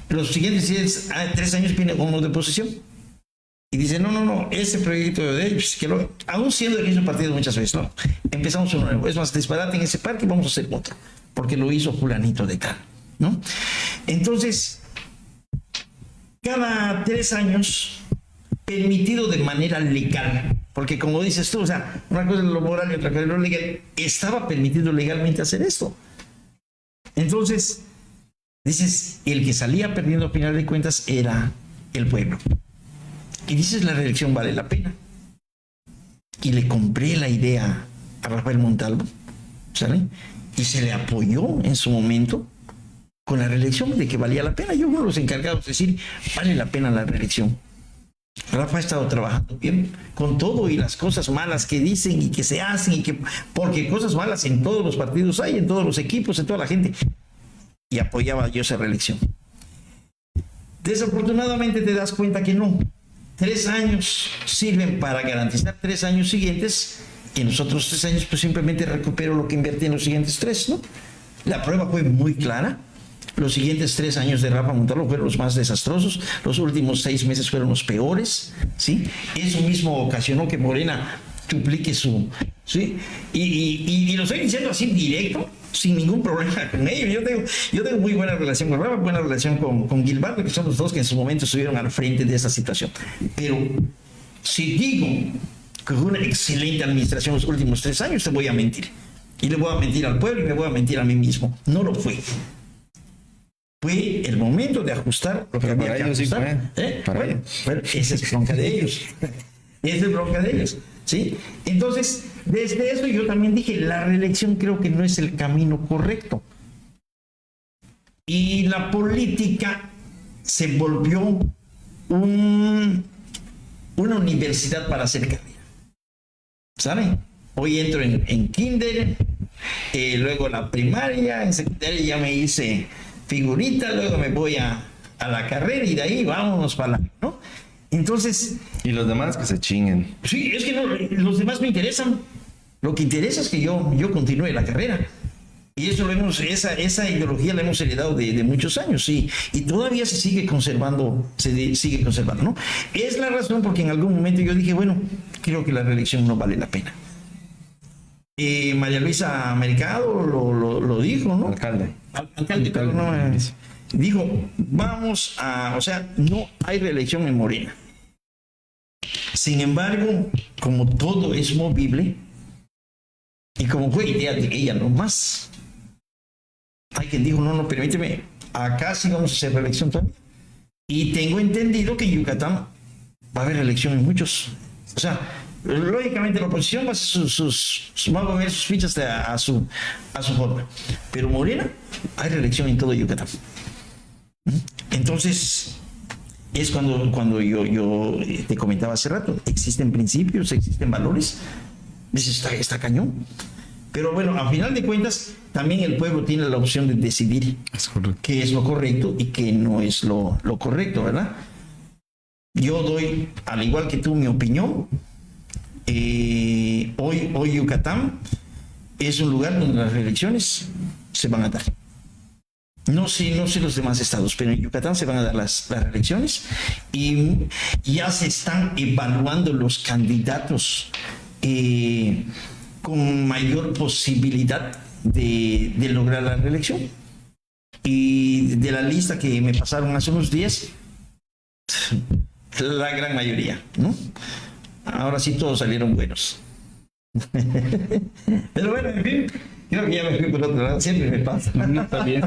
los siguientes 3 años viene uno de oposición. Y dice, no, ese proyecto de ellos, aún siendo el mismo partido muchas veces, no, empezamos uno nuevo. Es más, disparate en ese parque y vamos a hacer otro, porque lo hizo fulanito de tal, ¿no? Entonces, cada 3 años, permitido de manera legal, porque como dices tú, o sea, una cosa es lo moral y otra cosa es lo legal, estaba permitido legalmente hacer esto. Entonces, dices, el que salía perdiendo a final de cuentas era el pueblo. Y dices, la reelección vale la pena. Y le compré la idea a Rafael Montalvo, ¿sabe? Y se le apoyó en su momento con la reelección de que valía la pena. Yo uno de los encargados de decir, vale la pena la reelección. Rafa ha estado trabajando bien con todo y las cosas malas que dicen y que se hacen, porque cosas malas en todos los partidos hay, en todos los equipos, en toda la gente. Y apoyaba yo esa reelección. Desafortunadamente te das cuenta que no. 3 años sirven para garantizar 3 años siguientes, y en los otros 3 años pues simplemente recupero lo que invertí en los siguientes 3, ¿no? La prueba fue muy clara. Los siguientes 3 años de Rafa Montalvo fueron los más desastrosos. Los últimos 6 meses fueron los peores, ¿sí? Eso mismo ocasionó que Morena duplique su... ¿sí? Y lo estoy diciendo así directo, sin ningún problema con ellos. Yo tengo muy buena relación con Rafa, buena relación con Gilberto, que son los dos que en su momento estuvieron al frente de esta situación. Pero si digo que fue una excelente administración los últimos 3 años, te voy a mentir. Y le voy a mentir al pueblo y me voy a mentir a mí mismo. No lo fue. Fue el momento de ajustar lo que Pero había para que ellos sí ajustar. fue. Para ellos. Bueno, esa es bronca de ellos. Esa es bronca de ellos. ¿Sí? Entonces, desde eso yo también dije, la reelección creo que no es el camino correcto. Y la política se volvió una universidad para hacer carrera. ¿Saben? Hoy entro en kinder, luego la primaria, en secundaria ya me hice figurita, luego me voy a la carrera y de ahí vámonos para la, ¿no? Entonces, Y los demás que se chinguen. sí, es que no, los demás me interesan. Lo que interesa es que yo continúe la carrera. Y eso esa ideología la hemos heredado de muchos años, sí, y todavía se sigue conservando, ¿no? Es la razón porque en algún momento yo dije, bueno, creo que la reelección no vale la pena. María Luisa Mercado lo dijo, ¿no? Alcalde. Alcalde, pero no, dijo, o sea, no hay reelección en Morena. Sin embargo, como todo es movible, y como fue idea de ella nomás, hay quien dijo, no, permíteme, acá sí vamos a hacer reelección también. Y tengo entendido que en Yucatán va a haber reelección en muchos. O sea, lógicamente la oposición va a hacer va a mover sus fichas a su forma. Pero Morena, hay reelección en todo Yucatán. Entonces, es cuando yo te comentaba hace rato, existen principios, existen valores, dices, está cañón. Pero bueno, a final de cuentas, también el pueblo tiene la opción de decidir qué es lo correcto y qué no es lo correcto, ¿verdad? Yo doy, al igual que tú, mi opinión. Hoy Yucatán es un lugar donde las elecciones se van a dar. No sé los demás estados, pero en Yucatán se van a dar las elecciones y ya se están evaluando los candidatos con mayor posibilidad de lograr la reelección. Y de la lista que me pasaron hace unos días, la gran mayoría, ¿no? Ahora sí todos salieron buenos. Pero bueno, en fin, creo que ya me fui por otro lado, siempre me pasa. No, está bien.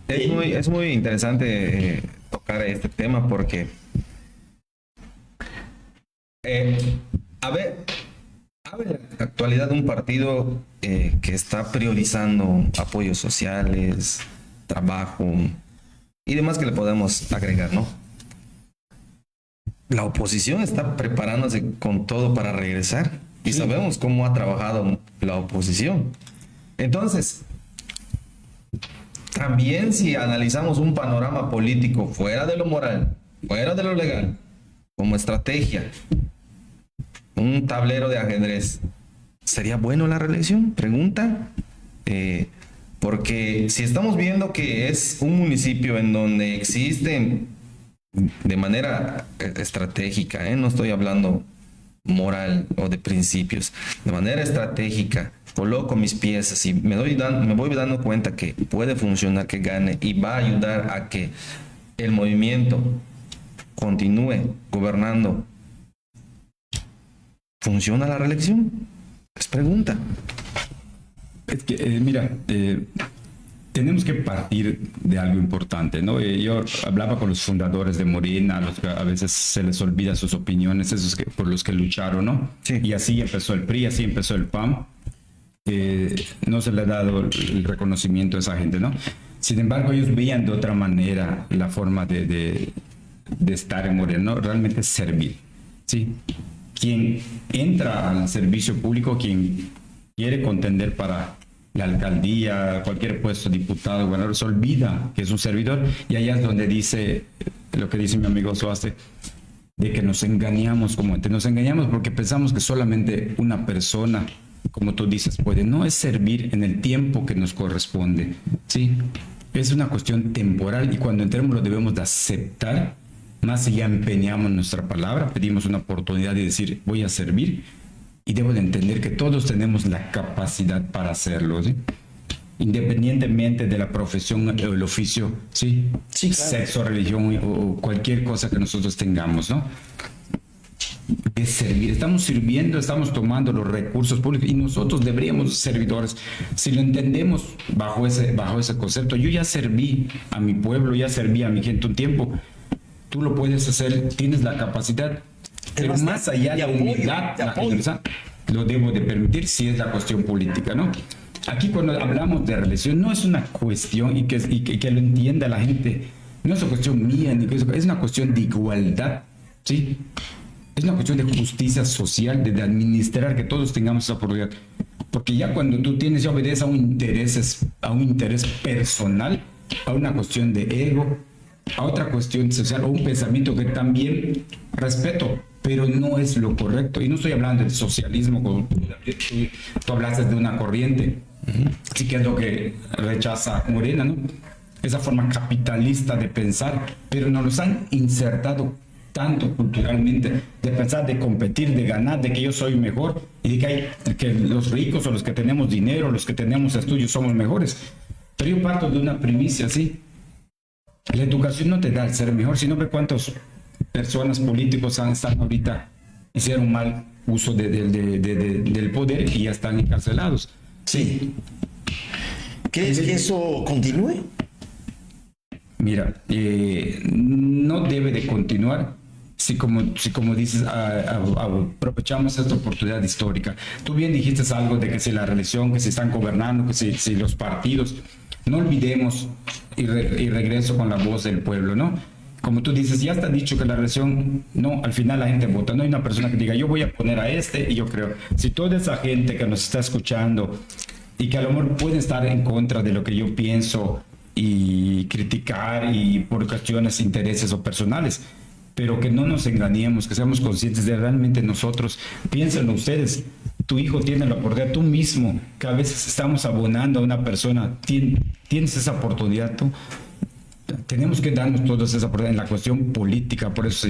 Es muy interesante tocar este tema porque a ver, en la actualidad un partido que está priorizando apoyos sociales, trabajo y demás que le podemos agregar, ¿no? La oposición está preparándose con todo para regresar y sabemos cómo ha trabajado la oposición. Entonces, también si analizamos un panorama político fuera de lo moral, fuera de lo legal, como estrategia, un tablero de ajedrez, ¿sería bueno la reelección? Pregunta. Porque si estamos viendo que es un municipio en donde existen de manera estratégica, no estoy hablando moral o de principios, de manera estratégica, coloco mis piezas y me voy dando cuenta que puede funcionar, que gane y va a ayudar a que el movimiento continúe gobernando. ¿Funciona la reelección? Es pregunta. Es que, mira, tenemos que partir de algo importante, ¿no? Yo hablaba con los fundadores de Morena, a los que a veces se les olvida sus opiniones, esos por los que lucharon, ¿no? Sí. Y así empezó el PRI, así empezó el PAN. No se le ha dado el reconocimiento a esa gente, ¿no? Sin embargo, ellos veían de otra manera la forma de estar en Morena, ¿no? Realmente servir, ¿sí? Quien entra al servicio público, quien quiere contender para la alcaldía, cualquier puesto, diputado, gobernador, se olvida que es un servidor, y allá es donde dice lo que dice mi amigo Soaste, de que nos engañamos nos engañamos porque pensamos que solamente una persona, como tú dices, puede, no es servir en el tiempo que nos corresponde, ¿sí? Es una cuestión temporal y cuando entremos lo debemos de aceptar, más si ya empeñamos nuestra palabra, pedimos una oportunidad de decir voy a servir. Y debo de entender que todos tenemos la capacidad para hacerlo, ¿sí? Independientemente de la profesión o el oficio, ¿sí? Sí, claro. Sexo, religión o cualquier cosa que nosotros tengamos, ¿no? De servir. Estamos sirviendo, estamos tomando los recursos públicos y nosotros deberíamos ser servidores. Si lo entendemos bajo ese concepto, yo ya serví a mi pueblo, ya serví a mi gente un tiempo. Tú lo puedes hacer, tienes la capacidad. Pero más allá de la humildad, la generosidad, lo debo de permitir si es la cuestión política, ¿no? Aquí cuando hablamos de reelección no es una cuestión, y que lo entienda la gente, no es una cuestión mía, es una cuestión de igualdad, ¿sí? Es una cuestión de justicia social, de administrar que todos tengamos esa oportunidad. Porque ya cuando tú ya obedeces a un interés personal, a una cuestión de ego, a otra cuestión social o un pensamiento que también respeto, pero no es lo correcto. Y no estoy hablando del socialismo, como tú hablaste de una corriente, así que es lo que rechaza Morena, ¿no? Esa forma capitalista de pensar, pero nos los han insertado tanto culturalmente, de pensar, de competir, de ganar, de que yo soy mejor y de que los ricos o los que tenemos dinero, los que tenemos estudios somos mejores. Pero yo parto de una primicia, ¿sí? La educación no te da el ser mejor, sino que cuántas personas políticos están ahorita, hicieron mal uso del poder y ya están encarcelados. Sí. ¿Crees que eso continúe? Mira, no debe de continuar si como dices, aprovechamos esta oportunidad histórica. Tú bien dijiste algo de que si la reelección, que se están gobernando, que si los partidos, no olvidemos, y regreso con la voz del pueblo, ¿no? como tú dices, ya está dicho que la reelección, no, al final la gente vota. No hay una persona que diga, yo voy a poner a este, y yo creo, si toda esa gente que nos está escuchando y que a lo mejor puede estar en contra de lo que yo pienso y criticar y por cuestiones, intereses o personales, pero que no nos engañemos, que seamos conscientes de realmente nosotros. Piénsenlo ustedes, tu hijo tiene la oportunidad, tú mismo, que a veces estamos abonando a una persona, tienes esa oportunidad tú. Tenemos que darnos todas esa oportunidad en la cuestión política, por eso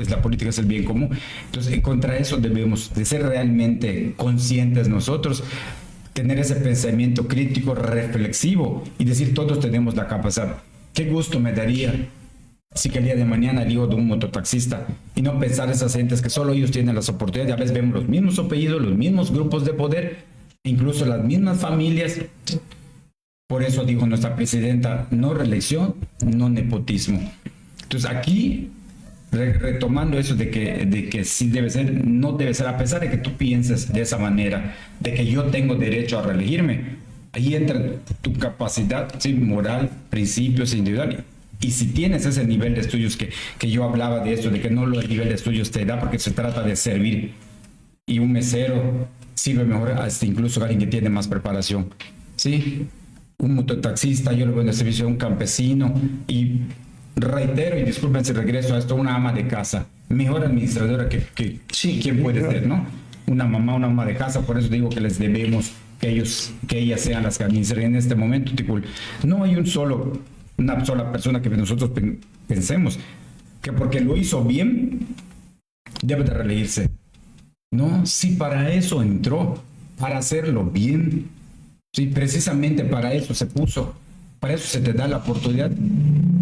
la política es el bien común. Entonces, contra eso debemos de ser realmente conscientes nosotros, tener ese pensamiento crítico, reflexivo y decir, todos tenemos la capacidad. Qué gusto me daría si que el día de mañana el hijo de un mototaxista, y no pensar esas gentes que solo ellos tienen las oportunidades. A veces vemos los mismos apellidos, los mismos grupos de poder, incluso las mismas familias. Por eso dijo nuestra presidenta, no reelección, no nepotismo. Entonces aquí, retomando eso de que sí debe ser, no debe ser, a pesar de que tú pienses de esa manera, de que yo tengo derecho a reelegirme, ahí entra tu capacidad, ¿sí?, moral, principios individuales. Y si tienes ese nivel de estudios que yo hablaba de esto, de que no el nivel de estudios te da, porque se trata de servir, y un mesero sirve mejor hasta incluso alguien que tiene más preparación, ¿sí? Un mototaxista, yo le voy a servicio a un campesino, y reitero, y disculpen si regreso a esto, una ama de casa, mejor administradora que sí, ¿quién puede ser, no? Una mamá, una ama de casa. Por eso digo que les debemos que ellas sean las que administren en este momento. Tipo, no hay una sola persona que nosotros pensemos que porque lo hizo bien debe de reelegirse. No, sí, para eso entró, para hacerlo bien. Sí, precisamente para eso se puso, para eso se te da la oportunidad,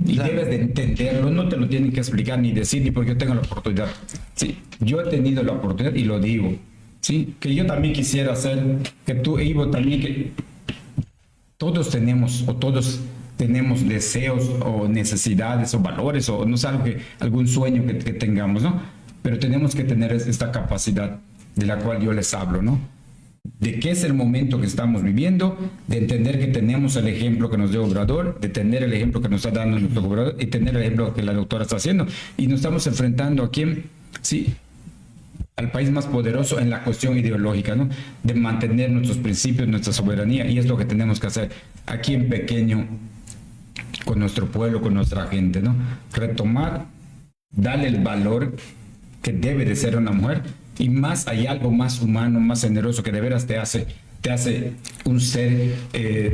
y claro, debes de entenderlo, no te lo tienen que explicar ni decir, ni porque yo tengo la oportunidad. Sí, yo he tenido la oportunidad y lo digo, sí, que yo también quisiera hacer, que tú, Ivo, también, que todos tenemos deseos o necesidades o valores o no sé, algún sueño que tengamos, ¿no? Pero tenemos que tener esta capacidad de la cual yo les hablo, ¿no? De qué es el momento que estamos viviendo, de entender que tenemos el ejemplo que nos dio Obrador, de tener el ejemplo que nos está dando nuestro gobernador y tener el ejemplo que la doctora está haciendo. Y nos estamos enfrentando a quién, sí, al país más poderoso en la cuestión ideológica, ¿no? De mantener nuestros principios, nuestra soberanía, y es lo que tenemos que hacer aquí en pequeño, con nuestro pueblo, con nuestra gente, ¿no? Retomar, darle el valor que debe de ser una mujer. Y más, hay algo más humano, más generoso, que de veras te hace un ser,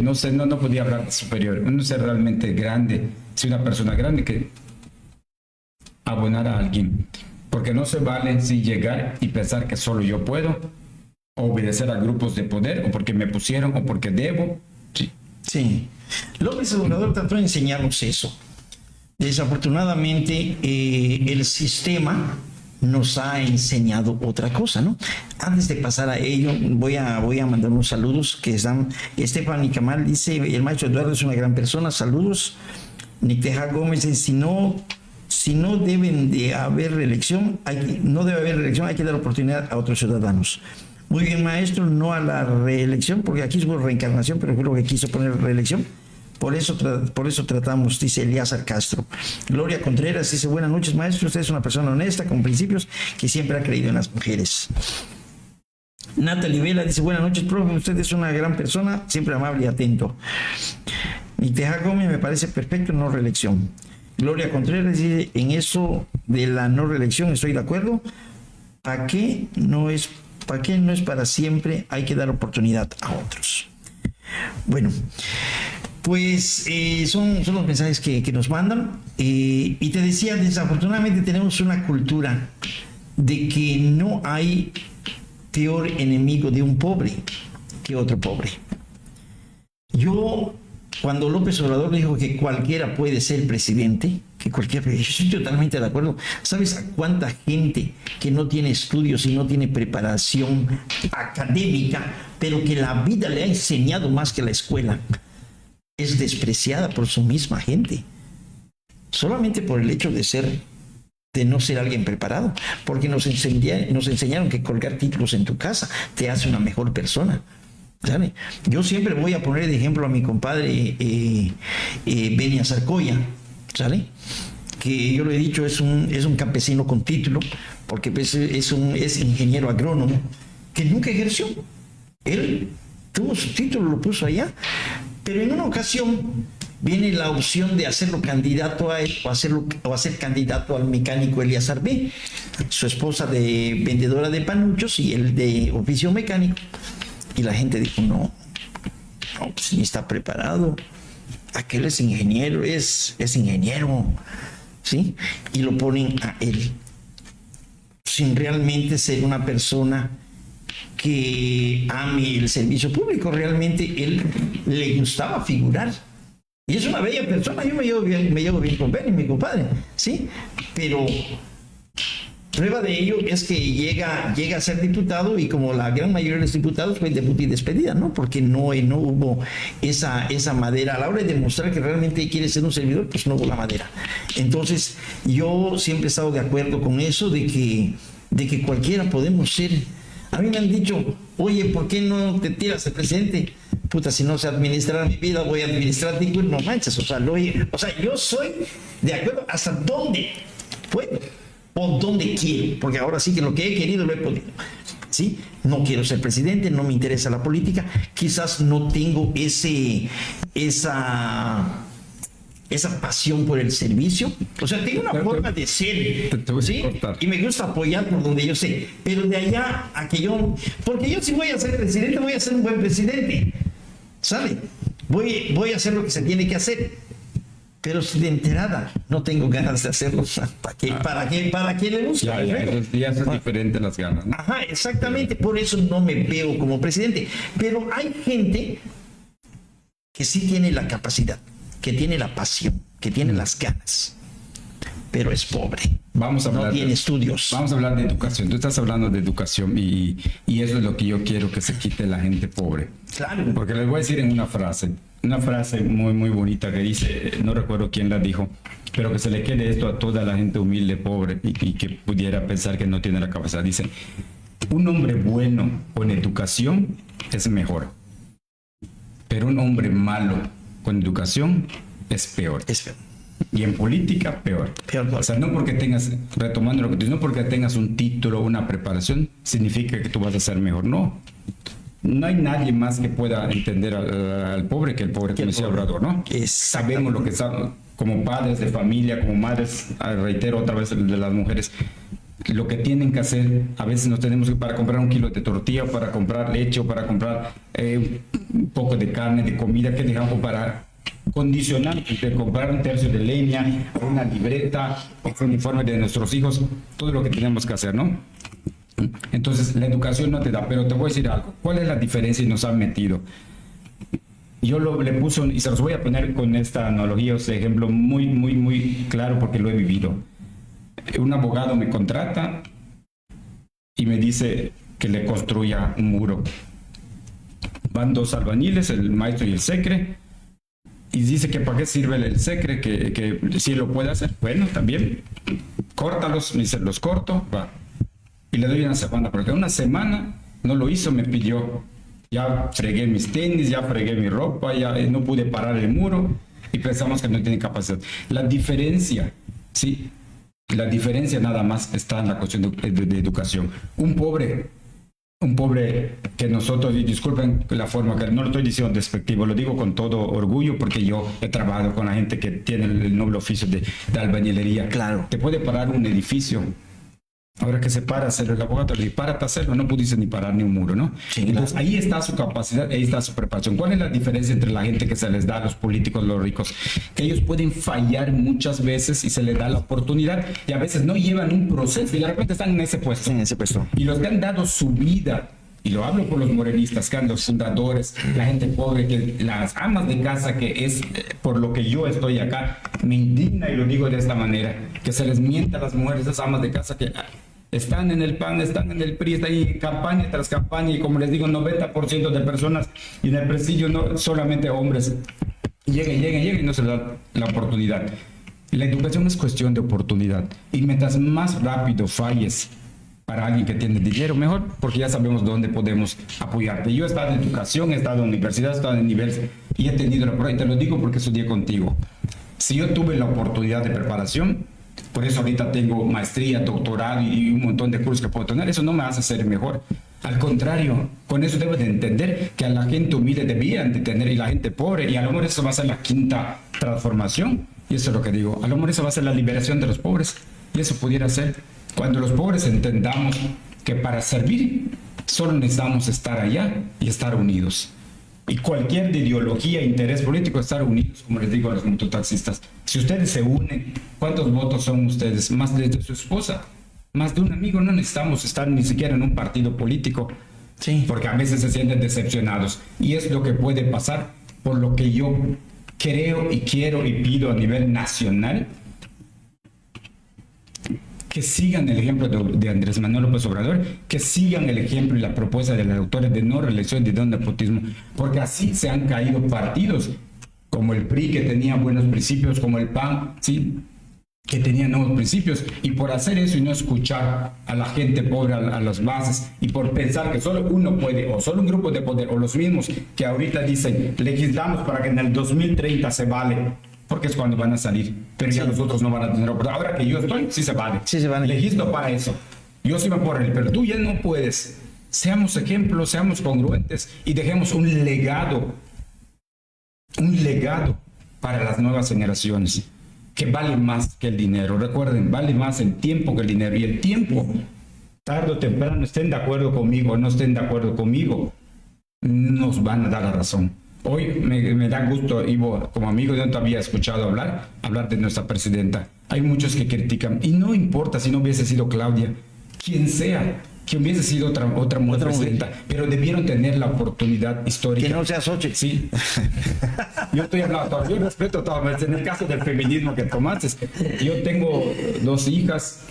no sé, no podía hablar de superior, un ser realmente grande, si una persona grande, que abonar a alguien. Porque no se vale si llegar y pensar que solo yo puedo, obedecer a grupos de poder, o porque me pusieron, o porque debo. Sí. Sí. López Obrador trató de enseñarnos eso. Desafortunadamente, el sistema nos ha enseñado otra cosa, ¿no? Antes de pasar a ello, voy a mandar unos saludos que están. Estefan Camal dice, el maestro Eduardo es una gran persona, saludos. Nicteja Gómez dice, si no deben de haber reelección, no debe haber reelección, hay que dar oportunidad a otros ciudadanos. Muy bien, maestro, no a la reelección, porque aquí es por reencarnación, pero creo que quiso poner reelección. Por eso tratamos, dice Eliazar Castro. Gloria Contreras dice, buenas noches, maestro, usted es una persona honesta, con principios, que siempre ha creído en las mujeres. Natalie Vela dice, buenas noches, profe, usted es una gran persona, siempre amable y atento. Y Teja Gómez, me parece perfecto, no reelección. Gloria Contreras dice, en eso de la no reelección estoy de acuerdo. ¿Para qué no es para siempre? Hay que dar oportunidad a otros. Bueno, pues son los mensajes que nos mandan. Y te decía, desafortunadamente tenemos una cultura de que no hay peor enemigo de un pobre que otro pobre. Cuando López Obrador dijo que cualquiera puede ser presidente, yo estoy totalmente de acuerdo. ¿Sabes a cuánta gente que no tiene estudios y no tiene preparación académica, pero que la vida le ha enseñado más que la escuela, es despreciada por su misma gente? Solamente por el hecho de no ser alguien preparado, porque nos enseñaron que colgar títulos en tu casa te hace una mejor persona. ¿Sale? Yo siempre voy a poner de ejemplo a mi compadre Benia Sarcoya, ¿sale? que yo lo he dicho, es un campesino con título, porque pues, es ingeniero agrónomo, que nunca ejerció. Él tuvo su título, lo puso allá, pero en una ocasión viene la opción de hacerlo candidato a él o hacer candidato al mecánico Elías Arbé, su esposa de vendedora de panuchos y él de oficio mecánico. Y la gente dijo, no, pues ni está preparado. Aquel es ingeniero, es ingeniero, ¿sí? Y lo ponen a él, sin realmente ser una persona que ame el servicio público. Realmente él le gustaba figurar. Y es una bella persona, yo me llevo bien con Ben y mi compadre, ¿sí? Pero prueba de ello es que llega a ser diputado y como la gran mayoría de los diputados fue debut y despedida, ¿no? Porque no hubo esa madera. A la hora de demostrar que realmente quiere ser un servidor, pues no hubo la madera. Entonces, yo siempre he estado de acuerdo con eso, de que cualquiera podemos ser. A mí me han dicho, oye, ¿por qué no te tiras el presidente? Puta, si no sé administrar mi vida, voy a administrar, digo, no manches, o sea, yo soy de acuerdo hasta dónde puedo o dónde quiero, porque ahora sí que lo que he querido lo he podido, ¿sí? No quiero ser presidente, no me interesa la política, quizás no tengo esa pasión por el servicio, o sea, tengo una forma de ser, ¿sí? Y me gusta apoyar por donde yo sé, pero de allá a que porque yo si voy a ser presidente, voy a ser un buen presidente, ¿sabe? Voy a hacer lo que se tiene que hacer, pero si de enterada no tengo ganas de hacerlo, ¿para qué le busca? Ya es diferente las ganas, ¿no? Ajá, exactamente, por eso no me veo como presidente, pero hay gente que sí tiene la capacidad, que tiene la pasión, que tiene las ganas, pero es pobre. No tiene estudios. Vamos a hablar de educación. Tú estás hablando de educación y eso es lo que yo quiero que se quite la gente pobre. Claro. Porque les voy a decir en una frase muy, muy bonita que dice, no recuerdo quién la dijo, pero que se le quede esto a toda la gente humilde, pobre y que pudiera pensar que no tiene la capacidad. Dice, un hombre bueno con educación es mejor, pero un hombre malo con educación es peor. Y en política, peor. O sea, no porque tengas, retomando lo que tú dices, no porque tengas un título, una preparación, significa que tú vas a ser mejor. No. No hay nadie más que pueda entender al pobre que el pobre, como decía Obrador, ¿no? Sabemos lo que sabemos, como padres de familia, como madres, reitero otra vez de las mujeres, lo que tienen que hacer. A veces nos tenemos que para comprar un kilo de tortilla, para comprar leche o para comprar un poco de carne, de comida, que dejamos para condicionar, de comprar un tercio de leña, una libreta, un uniforme de nuestros hijos, todo lo que tenemos que hacer, ¿no? Entonces la educación no te da, pero te voy a decir algo. ¿Cuál es la diferencia y nos han metido? Yo le puse, y se los voy a poner con esta analogía, este ejemplo muy, muy, muy claro porque lo he vivido. Un abogado me contrata y me dice que le construya un muro. Van dos albañiles, el maestro y el secre, y dice que para qué sirve el secre, que si lo puede hacer. Bueno, también, córtalos, me dice, los corto, va. Y le doy una semana, porque una semana no lo hizo, me pidió. Ya fregué mis tenis, ya fregué mi ropa, ya no pude parar el muro y pensamos que no tiene capacidad. La diferencia, sí, la diferencia nada más está en la cuestión de educación. Un pobre que nosotros, y disculpen la forma, que no lo estoy diciendo despectivo, lo digo con todo orgullo porque yo he trabajado con la gente que tiene el noble oficio de albañilería. Claro. Te puede parar un edificio. Ahora que se para hacerlo, el abogado le dice, párate a hacerlo, no pudiste ni parar ni un muro, ¿no? Sí, entonces claro. Ahí está su capacidad, ahí está su preparación. ¿Cuál es la diferencia entre la gente que se les da a los políticos, los ricos? Que ellos pueden fallar muchas veces y se les da la oportunidad y a veces no llevan un proceso y de repente están en ese puesto. En ese puesto. Y los que han dado su vida, y lo hablo por los morenistas, que han los fundadores, la gente pobre, que las amas de casa, que es por lo que yo estoy acá, me indigna y lo digo de esta manera, que se les mienta a las mujeres, esas amas de casa que están en el PAN, están en el PRI, están ahí campaña tras campaña y como les digo, 90% de personas y en el prestigio no solamente hombres. Llegan y no se les da la oportunidad. La educación es cuestión de oportunidad y mientras más rápido falles para alguien que tiene dinero, mejor, porque ya sabemos dónde podemos apoyarte. Yo he estado en educación, he estado en universidad, he estado en niveles y he tenido la prueba, y te lo digo porque estudié contigo. Si yo tuve la oportunidad de preparación, por eso ahorita tengo maestría, doctorado y un montón de cursos que puedo tener. Eso no me hace ser mejor. Al contrario, con eso debes de entender que a la gente humilde debían de tener y la gente pobre, y a lo mejor eso va a ser la quinta transformación. Y eso es lo que digo, a lo mejor eso va a ser la liberación de los pobres. Y eso pudiera ser cuando los pobres entendamos que para servir solo necesitamos estar allá y estar unidos. Y cualquier ideología, interés político, estar unidos, como les digo a los mototaxistas. Si ustedes se unen, ¿cuántos votos son ustedes? Más de su esposa, más de un amigo. No necesitamos estar ni siquiera en un partido político, Sí. porque a veces se sienten decepcionados. Y es lo que puede pasar, por lo que yo creo y quiero y pido a nivel nacional, que sigan el ejemplo de Andrés Manuel López Obrador, que sigan el ejemplo y la propuesta de los autores de no reelección, de no nepotismo, porque así se han caído partidos como el PRI, que tenía buenos principios, como el PAN, ¿sí?, que tenía nuevos principios, y por hacer eso y no escuchar a la gente pobre, a las bases, y por pensar que solo uno puede, o solo un grupo de poder, o los mismos que ahorita dicen, legislamos para que en el 2030 se vale, porque es cuando van a salir, pero ya los otros no van a tener oportunidad. Ahora que yo estoy, sí se vale. Sí se vale. Legislo para eso. Yo sí me puedo reír, pero tú ya no puedes. Seamos ejemplos, seamos congruentes y dejemos un legado para las nuevas generaciones, que vale más que el dinero. Recuerden, vale más el tiempo que el dinero. Y el tiempo, tarde o temprano, estén de acuerdo conmigo o no estén de acuerdo conmigo, nos van a dar la razón. Hoy me da gusto, Ivo, como amigo, yo no te había escuchado hablar de nuestra presidenta. Hay muchos que critican, y no importa si no hubiese sido Claudia, quien sea, que hubiese sido otra mujer presidenta, pero debieron tener la oportunidad histórica. Que no sea Xochitl. Sí. Yo estoy hablando todo, yo respeto todo. En el caso del feminismo que tomaste, yo tengo 2 hijas,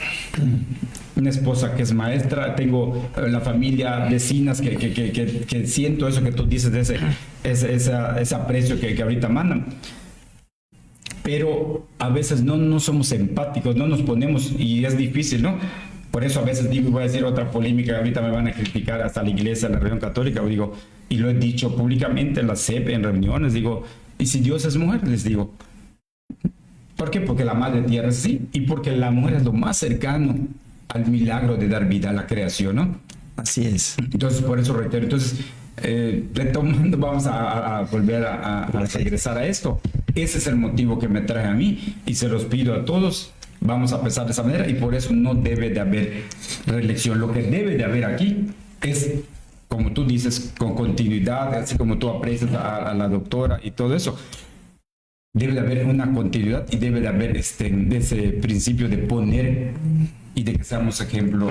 una esposa que es maestra, tengo la familia, vecinas que siento eso que tú dices, de ese aprecio que ahorita mandan. Pero a veces no somos empáticos, no nos ponemos, y es difícil, ¿no? Por eso a veces digo, y voy a decir otra polémica, ahorita me van a criticar hasta la iglesia, la religión católica, digo, y lo he dicho públicamente en la CEP, en reuniones, digo, ¿y si Dios es mujer? Les digo. ¿Por qué? Porque la madre tierra es así, y porque la mujer es lo más cercano al milagro de dar vida a la creación, ¿no? Así es. Entonces, por eso reitero. Entonces, retomando, vamos a volver a regresar a esto. Ese es el motivo que me trae a mí, y se los pido a todos. Vamos a pensar de esa manera, y por eso no debe de haber reelección. Lo que debe de haber aquí es, como tú dices, con continuidad, así como tú aprecias a la doctora y todo eso. Debe de haber una continuidad, y debe de haber ese principio de poner y de que seamos ejemplo.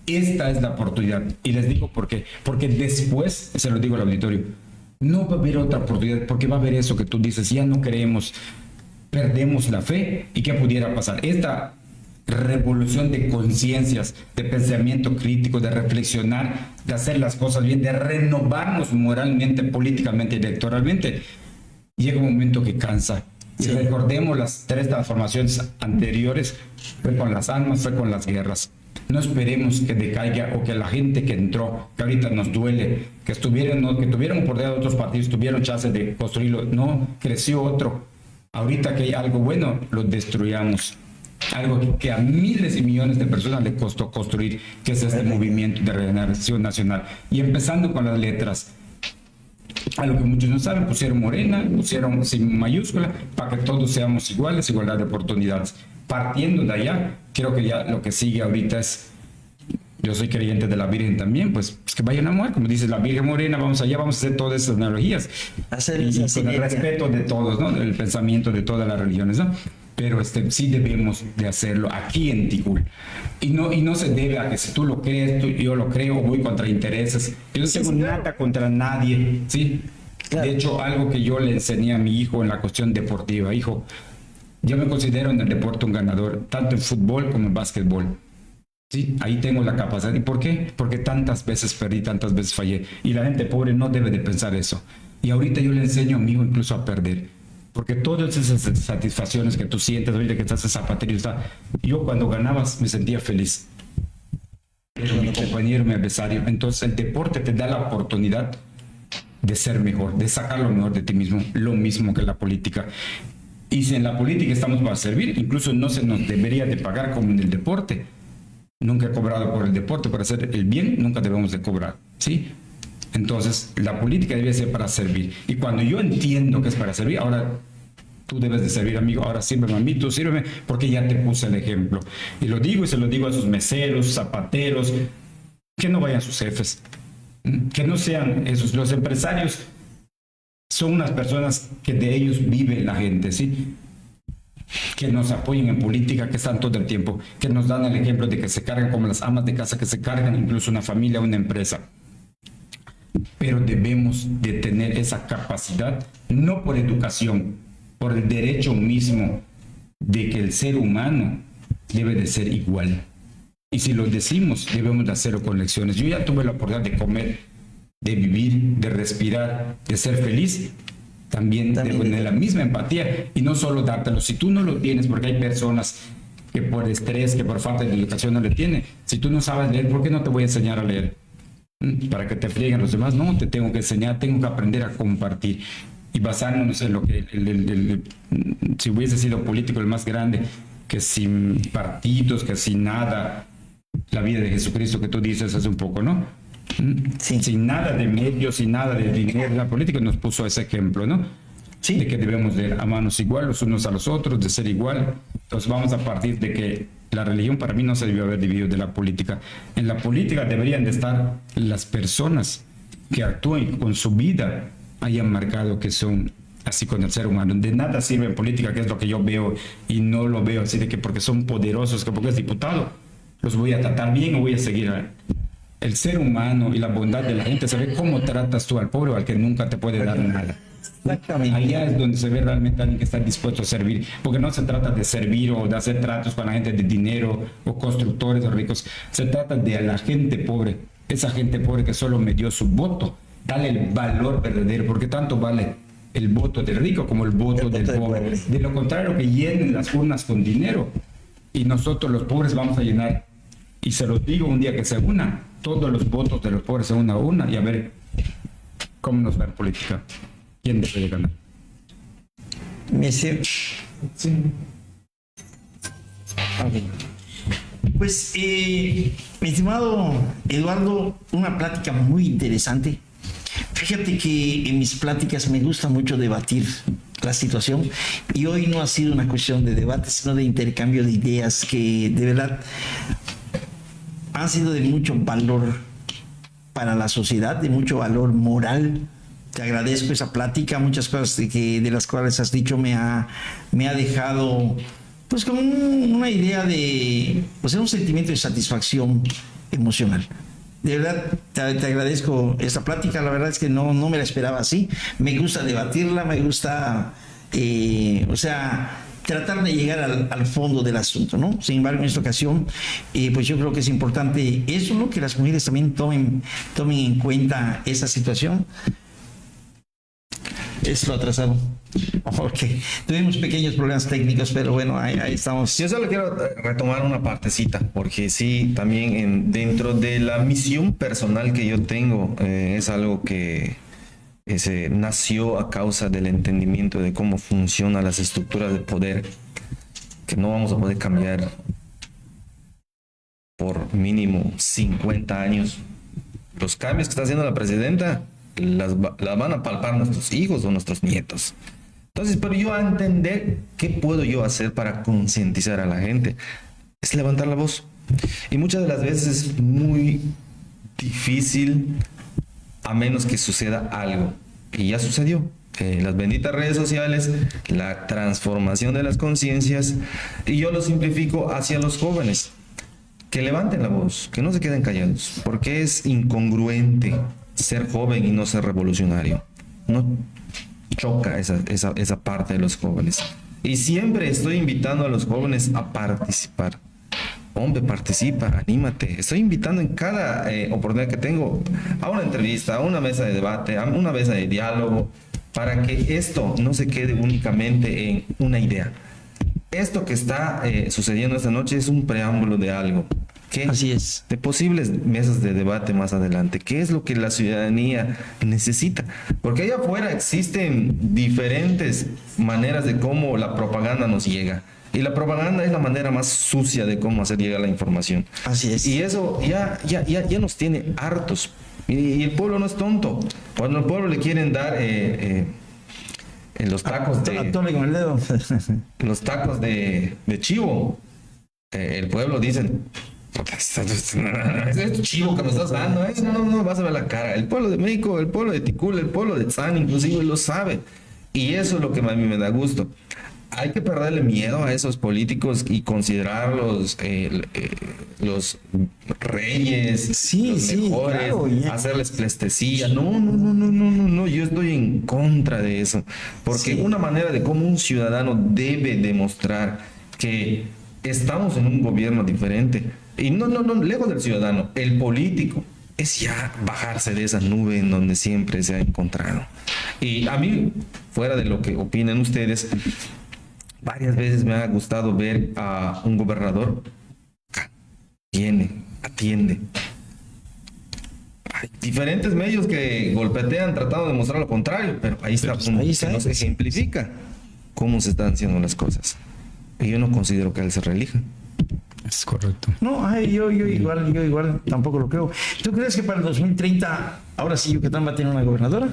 Esta es la oportunidad, y les digo por qué. Porque después, se lo digo al auditorio, no va a haber otra oportunidad, porque va a haber eso que tú dices, ya no creemos, perdemos la fe. ¿Y qué pudiera pasar? Esta revolución de conciencias, de pensamiento crítico, de reflexionar, de hacer las cosas bien, de renovarnos moralmente, políticamente, electoralmente, llega un momento que cansa. Y recordemos las 3 transformaciones anteriores, fue con las armas, fue con las guerras. No esperemos que decaiga, o que la gente que entró, que ahorita nos duele, que tuvieron oportunidad de otros partidos, tuvieron chance de construirlo, no, creció otro. Ahorita que hay algo bueno, lo destruyamos. Algo que a miles y millones de personas le costó construir, que es este movimiento de regeneración nacional. Y empezando con las letras, a lo que muchos no saben, pusieron morena, pusieron sin mayúscula, para que todos seamos iguales, igualdad de oportunidades. Partiendo de allá, creo que ya lo que sigue ahorita es, yo soy creyente de la Virgen también, pues que vayan a mujer, como dice la Virgen Morena, vamos allá, vamos a hacer todas esas analogías. Y con el respeto de todos, ¿no? El pensamiento de todas las religiones, ¿no? Pero sí debemos de hacerlo aquí en Ticul. Y no se debe a que si tú lo crees, yo lo creo, voy contra intereses. Yo no tengo nada contra nadie, ¿sí? Claro. De hecho, algo que yo le enseñé a mi hijo en la cuestión deportiva, hijo, yo me considero en el deporte un ganador, tanto en fútbol como en básquetbol. Sí, ahí tengo la capacidad. ¿Y por qué? Porque tantas veces perdí, tantas veces fallé. Y la gente pobre no debe de pensar eso. Y ahorita yo le enseño a mi hijo incluso a perder. Porque todas esas satisfacciones que tú sientes ahorita que estás en zapatería, yo cuando ganabas me sentía feliz. Pero mi compañero, mi adversario. Entonces el deporte te da la oportunidad de ser mejor, de sacar lo mejor de ti mismo, lo mismo que la política. Y si en la política estamos para servir, incluso no se nos debería de pagar como en el deporte. Nunca he cobrado por el deporte, por hacer el bien, nunca debemos de cobrar, ¿sí? Entonces, la política debe ser para servir. Y cuando yo entiendo que es para servir, ahora tú debes de servir, amigo, ahora sírveme a mí, tú sírveme, porque ya te puse el ejemplo. Y lo digo y se lo digo a sus meseros, zapateros, que no vayan sus jefes, que no sean esos. Los empresarios son unas personas que de ellos vive la gente, ¿sí? Que nos apoyen en política, que están todo el tiempo, que nos dan el ejemplo de que se cargan como las amas de casa, que se cargan incluso una familia, una empresa. Pero debemos de tener esa capacidad, no por educación, por el derecho mismo de que el ser humano debe de ser igual. Y si lo decimos, debemos de hacerlo con lecciones. Yo ya tuve la oportunidad de comer, de vivir, de respirar, de ser feliz. También de tener la misma empatía y no solo dártelo. Si tú no lo tienes, porque hay personas que por estrés, que por falta de educación no le tienen. Si tú no sabes leer, ¿por qué no te voy a enseñar a leer? Para que te frieguen los demás. No, te tengo que enseñar, tengo que aprender a compartir. Y basándonos en lo que si hubiese sido político el más grande, que sin partidos, que sin nada, la vida de Jesucristo que tú dices es un poco, ¿no? Sí. Sin nada de medios, sin nada de dinero, la política nos puso ese ejemplo, ¿no? Sí. De que debemos de amarnos igual los unos a los otros, de ser igual. Entonces vamos a partir de que la religión para mí no se debió haber dividido de la política. En la política deberían de estar las personas que actúen con su vida, hayan marcado que son así con el ser humano. De nada sirve en política, que es lo que yo veo, y no lo veo así de que porque son poderosos, que porque es diputado, los voy a tratar bien o voy a seguir a el ser humano y la bondad de la gente. Se ve cómo tratas tú al pobre o al que nunca te puede dar nada. Exactamente. Allá es donde se ve realmente alguien que está dispuesto a servir, porque no se trata de servir o de hacer tratos con la gente de dinero o constructores o ricos. Se trata de la gente pobre, esa gente pobre que solo me dio su voto. Dale el valor verdadero, porque tanto vale el voto del rico como el voto del pobre. De lo contrario, que llenen las urnas con dinero y nosotros los pobres vamos a llenar. Y se los digo, un día que se una, todos los votos de los pobres se una a una y a ver cómo nos va en política. ¿Quién debe de ganar? Sí. Pues, mi estimado Eduardo, una plática muy interesante. Fíjate que en mis pláticas me gusta mucho debatir la situación y hoy no ha sido una cuestión de debate, sino de intercambio de ideas que de verdad han sido de mucho valor para la sociedad, de mucho valor moral. Te agradezco esa plática, muchas cosas de las cuales has dicho me ha dejado pues con una idea de, pues un sentimiento de satisfacción emocional. De verdad, te agradezco esta plática, la verdad es que no me la esperaba así. Me gusta debatirla, me gusta, tratar de llegar al fondo del asunto, ¿no? Sin embargo, en esta ocasión, pues yo creo que es importante eso, ¿no? Que las mujeres también tomen en cuenta esa situación. Es lo atrasado. Ok. Tuvimos pequeños problemas técnicos, pero bueno, ahí estamos. Yo solo quiero retomar una partecita, porque sí, también dentro de la misión personal que yo tengo, es algo que se nació a causa del entendimiento de cómo funcionan las estructuras de poder, que no vamos a poder cambiar por mínimo 50 años. Los cambios que está haciendo la presidenta las van a palpar nuestros hijos o nuestros nietos. Entonces, pero yo a entender qué puedo yo hacer para concientizar a la gente es levantar la voz. Y muchas de las veces es muy difícil a menos que suceda algo. Y ya sucedió. Las benditas redes sociales, la transformación de las conciencias, y yo lo simplifico hacia los jóvenes. Que levanten la voz, que no se queden callados, porque es incongruente ser joven y no ser revolucionario. No choca esa parte de los jóvenes. Y siempre estoy invitando a los jóvenes a participar. Hombre, participa, anímate. Estoy invitando en cada oportunidad que tengo a una entrevista, a una mesa de debate, a una mesa de diálogo, para que esto no se quede únicamente en una idea. Esto que está sucediendo esta noche es un preámbulo de algo ¿Qué? Así es. De posibles mesas de debate más adelante. ¿Qué es lo que la ciudadanía necesita? Porque allá afuera existen diferentes maneras de cómo la propaganda nos llega. Y la propaganda es la manera más sucia de cómo hacer llegar la información. Así es. Y eso ya nos tiene hartos. Y el pueblo no es tonto. Cuando al pueblo le quieren dar en los tacos Atole con el dedo. los tacos de chivo, el pueblo dicen, es chivo que me estás dando, no, vas a ver la cara. El pueblo de México, el pueblo de Ticul, el pueblo de Tzán, inclusive lo sabe. Y eso es lo que a mí me da gusto. Hay que perderle miedo a esos políticos y considerarlos los reyes, Sí, los sí, mejores, claro, ya. hacerles plestesía. No, yo estoy en contra de eso. Porque Sí. una manera de cómo un ciudadano debe demostrar que estamos en un gobierno diferente. Y no, lejos del ciudadano, el político. Es ya bajarse de esa nube en donde siempre se ha encontrado. Y a mí, fuera de lo que opinen ustedes, varias veces me ha gustado ver a un gobernador atiende. Hay diferentes medios que golpetean tratando de mostrar lo contrario, pero ahí está uno ahí que está. nos ejemplifica cómo se están haciendo las cosas. Y yo no considero que él se reelija. Es correcto. No, ay, yo igual tampoco lo creo. ¿Tú crees que para el 2030 ahora sí Yucatán va a tener una gobernadora?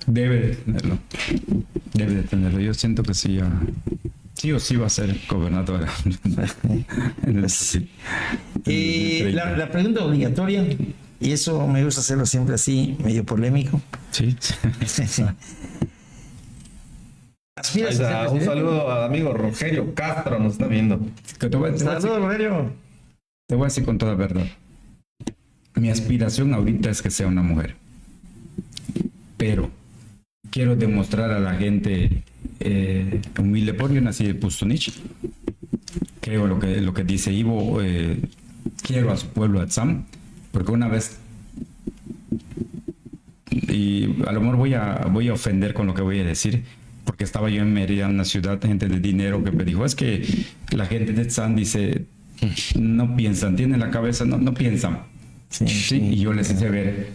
Debe de tenerlo. Debe de tenerlo. Yo siento que sí, sí o sí va a ser gobernadora. Sí. La pregunta obligatoria, y eso me gusta hacerlo siempre así, medio polémico. Sí. ¿Aspiras a ser Un presidente? saludo al amigo Rogelio Castro, nos está viendo. Te voy a decir- Saludos, Rogelio. te voy a decir con toda verdad. Mi aspiración ahorita es que sea una mujer. Pero quiero demostrar a la gente humilde, porque yo nací de Pustonich. Creo lo que dice Ivo. Quiero a su pueblo, a Tzam, porque una vez, y a lo mejor voy a ofender con lo que voy a decir, porque estaba yo en Mérida, una ciudad, gente de dinero, que me dijo, es que la gente de Tzam dice, no piensan, tienen la cabeza, no piensan. Sí, y yo les hice ver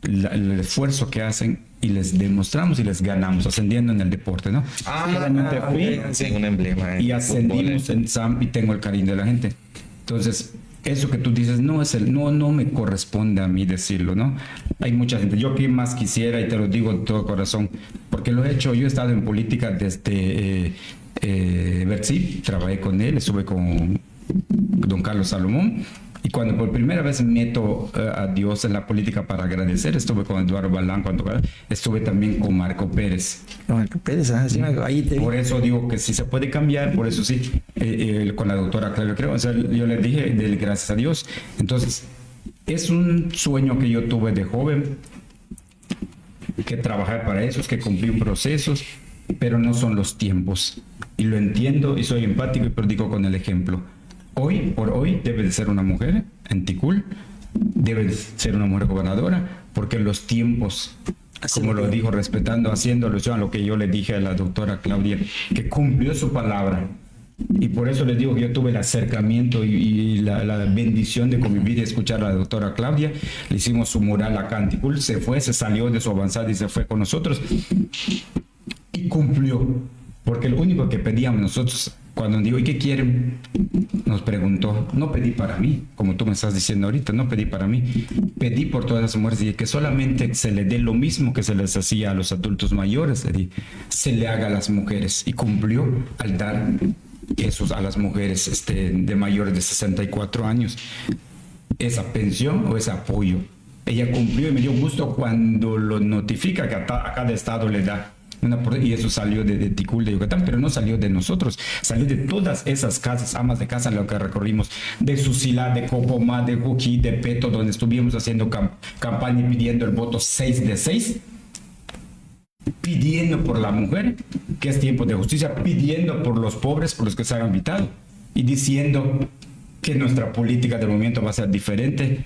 el esfuerzo que hacen y les demostramos y les ganamos, ascendiendo en el deporte, ¿no? Solamente fui Sí, un emblema. y ascendimos en SAM y tengo el cariño de la gente. Entonces, eso que tú dices no me corresponde a mí decirlo, ¿no? Hay mucha gente, yo que más quisiera, y te lo digo de todo corazón, porque lo he hecho, yo he estado en política desde Bertzip, trabajé con él, estuve con don Carlos Salomón, y cuando por primera vez meto a Dios en la política para agradecer, estuve con Eduardo Balán, estuve también con Marco Pérez. Marco Pérez, ahí te vi. Por eso digo que sí se puede cambiar, por eso sí, con la doctora Claudia, creo, o sea, yo le dije, gracias a Dios. Entonces, es un sueño que yo tuve de joven, que trabajé para eso, es que cumplí procesos, pero no son los tiempos. Y lo entiendo y soy empático y predico con el ejemplo. Hoy por hoy debe de ser una mujer en Ticul, debe de ser una mujer gobernadora, porque los tiempos, como lo dijo, respetando, haciendo alusión a lo que yo le dije a la doctora Claudia, que cumplió su palabra. Y por eso les digo que yo tuve el acercamiento y la bendición de convivir y escuchar a la doctora Claudia. Le hicimos su mural acá en Ticul, se salió de su avanzada y se fue con nosotros. Y cumplió, porque lo único que pedíamos nosotros, cuando digo, ¿y qué quieren? Nos preguntó, no pedí para mí, como tú me estás diciendo ahorita, no pedí para mí, pedí por todas las mujeres y que solamente se le dé lo mismo que se les hacía a los adultos mayores, se le haga a las mujeres, y cumplió al dar esos a las mujeres de mayores de 64 años, esa pensión o ese apoyo. Ella cumplió y me dio gusto cuando lo notifica que a cada estado le da. Y eso salió de Ticul, de Yucatán, pero no salió de nosotros, salió de todas esas casas, amas de casa, en lo que recorrimos, de Susilá, de Copomá, de Juquí, de Peto, donde estuvimos haciendo campaña y pidiendo el voto 6 de 6, pidiendo por la mujer, que es tiempo de justicia, pidiendo por los pobres, por los que se han invitado, y diciendo que nuestra política del movimiento va a ser diferente,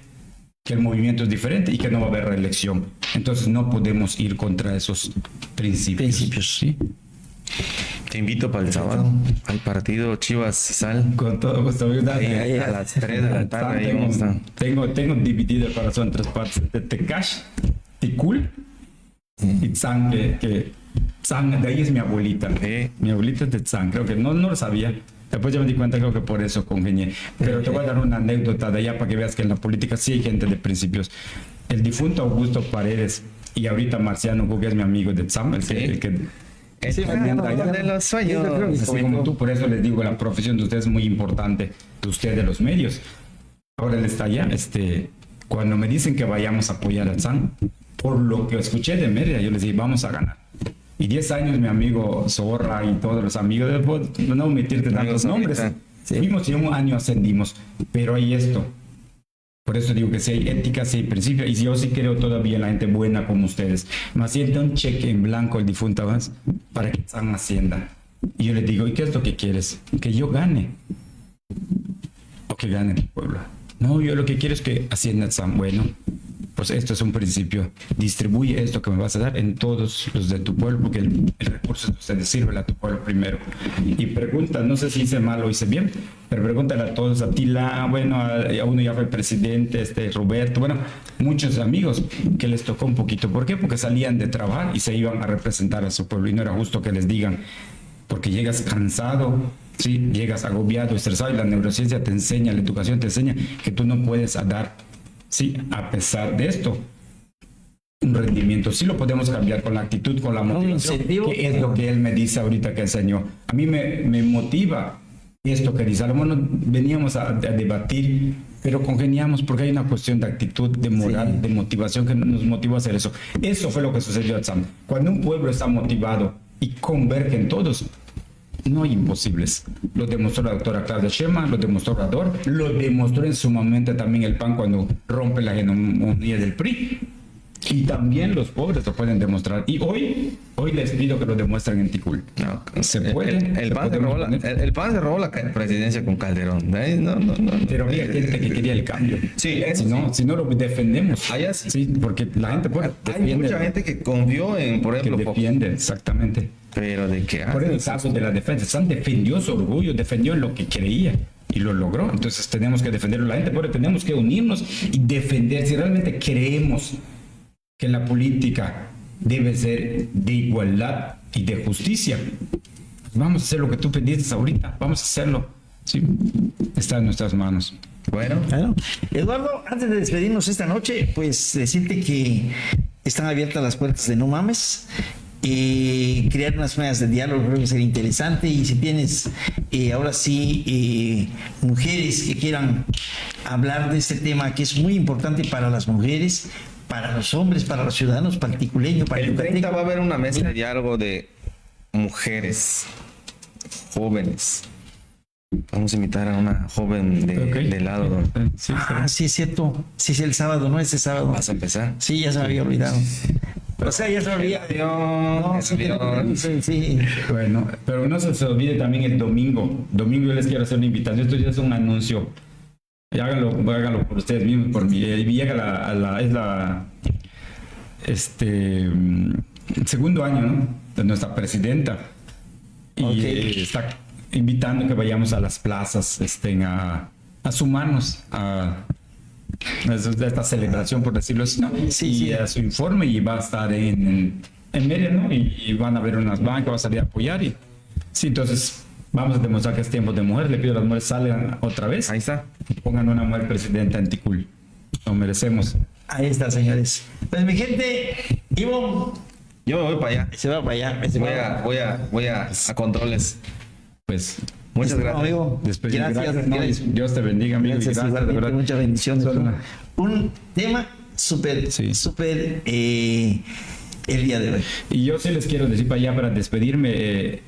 que el movimiento es diferente y que no va a haber reelección. Entonces no podemos ir contra esos principios. Principios. ¿Sí? Te invito para el sábado al partido Chivas y Sal. Con todo gusto, ¿verdad? A las 3 de la tarde. Ahí vamos a estar. Tengo dividido el corazón en tres partes: de Tecash, Ticul y Tzang, que Tzang, de ahí es mi abuelita. Sí. Mi abuelita es de Tzang, creo que no lo sabía. Después ya me di cuenta, creo que por eso congenié. Pero te voy a dar una anécdota de allá para que veas que en la política sí hay gente de principios. El difunto Augusto Paredes y ahorita Marciano, que es mi amigo de Tzang, el que Sí, de los sueños. así como tú, por eso les digo, la profesión de ustedes es muy importante, de ustedes de los medios. Ahora él está allá, cuando me dicen que vayamos a apoyar a Tzang, por lo que escuché de Mérida, yo les dije, vamos a ganar. Y 10 años mi amigo Zorra y todos los amigos, de no omitirte tantos nombres, fuimos y un año ascendimos, pero hay esto. Por eso digo que si hay ética, si hay principio, y yo sí creo todavía en la gente buena como ustedes. Me sienta un cheque en blanco el difunto Avance para que Tzang ascienda. Y yo les digo, ¿y qué es lo que quieres? Que yo gane. O que gane el pueblo. No, yo lo que quiero es que ascienda Tzang. Bueno, pues esto es un principio. Distribuye esto que me vas a dar en todos los de tu pueblo, porque el recurso de ustedes sirve a tu pueblo primero. Y pregunta, no sé si hice mal o hice bien, pero pregúntale a todos, a Tila, bueno, a uno ya fue el presidente, Roberto, bueno, muchos amigos que les tocó un poquito. ¿Por qué? Porque salían de trabajar y se iban a representar a su pueblo y no era justo que les digan, porque llegas cansado, sí, llegas agobiado, estresado, y la neurociencia te enseña, la educación te enseña que tú no puedes dar, sí, a pesar de esto, un rendimiento. Sí lo podemos cambiar con la actitud, con la motivación, que es lo que él me dice ahorita que enseñó. A mí me motiva esto que dice. A lo mejor veníamos a debatir, pero congeniamos porque hay una cuestión de actitud, de moral, de motivación que nos motivó a hacer eso. Eso fue lo que sucedió a Tzang. Cuando un pueblo está motivado y convergen todos, no hay imposibles. Lo demostró la doctora Claudia Sheinbaum, lo demostró Obrador, lo demostró en su momento también el PAN cuando rompe la hegemonía del PRI. Y también los pobres lo pueden demostrar. Y hoy les pido que lo demuestren en Ticul. No, se puede. El PAN se robó la presidencia con Calderón. No. Pero había gente que quería el cambio. Sí, si no lo defendemos. Allá sí. Sí, porque la gente puede. Hay mucha gente que confió en, por ejemplo, que defiende, exactamente. Pero de qué. Por el caso de la defensa, Sam defendió su orgullo, defendió lo que creía y lo logró. Entonces tenemos que defenderlo. La gente puede, tenemos que unirnos y defender. Si realmente creemos que la política debe ser de igualdad y de justicia, vamos a hacer lo que tú pediste ahorita. Vamos a hacerlo. Sí, está en nuestras manos. Bueno, Eduardo, antes de despedirnos esta noche, pues decirte que están abiertas las puertas de No Mames. Crear unas mesas de diálogo creo que sería interesante, y si tienes ahora sí mujeres que quieran hablar de este tema que es muy importante para las mujeres, para los hombres, para los ciudadanos, para el ticuleño, para el 30 va a haber una mesa de diálogo de mujeres jóvenes. Vamos a invitar a una joven de lado. Sí, sí, es cierto. Sí, es el sábado, ¿no? Este sábado. ¿Vas a empezar? Sí, ya se me había olvidado. O sea, ya se me había olvidado. Sí. Bueno, pero no se olvide también el domingo. Domingo yo les quiero hacer una invitación. Esto ya es un anuncio. Y háganlo por ustedes mismos, por mí. Llega el segundo año, ¿no?, de nuestra presidenta. Y está invitando a que vayamos a las plazas, a sumarnos a esta celebración, por decirlo así, ¿no? Sí, a su informe, y va a estar en Mérida, ¿no? Y van a ver unas bancas, va a salir a apoyar. Y sí, entonces vamos a demostrar que es tiempo de mujer. Le pido a las mujeres salgan otra vez. Ahí está. Pongan una mujer presidenta en Ticul. Lo merecemos. Ahí está, señores. Pues mi gente, Ivo. Yo me voy para allá. Se va para allá. Voy a controles. Pues muchas gracias, amigo. Gracias. Dios te bendiga, amigo. Gracias, de verdad. Muchas bendiciones. Un tema súper el día de hoy. Y yo sí les quiero decir para allá, para despedirme,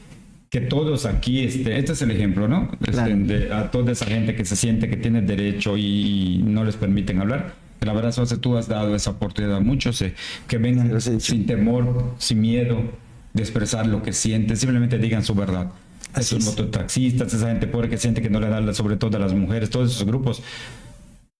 que todos aquí, este es el ejemplo, ¿no? Claro. A toda esa gente que se siente que tiene derecho y no les permiten hablar. La verdad, José, tú has dado esa oportunidad a muchos que vengan sin temor, sin miedo de expresar lo que sienten, simplemente digan su verdad. Esos mototaxistas, esa gente pobre que siente que no le dan, sobre todo a las mujeres, todos esos grupos,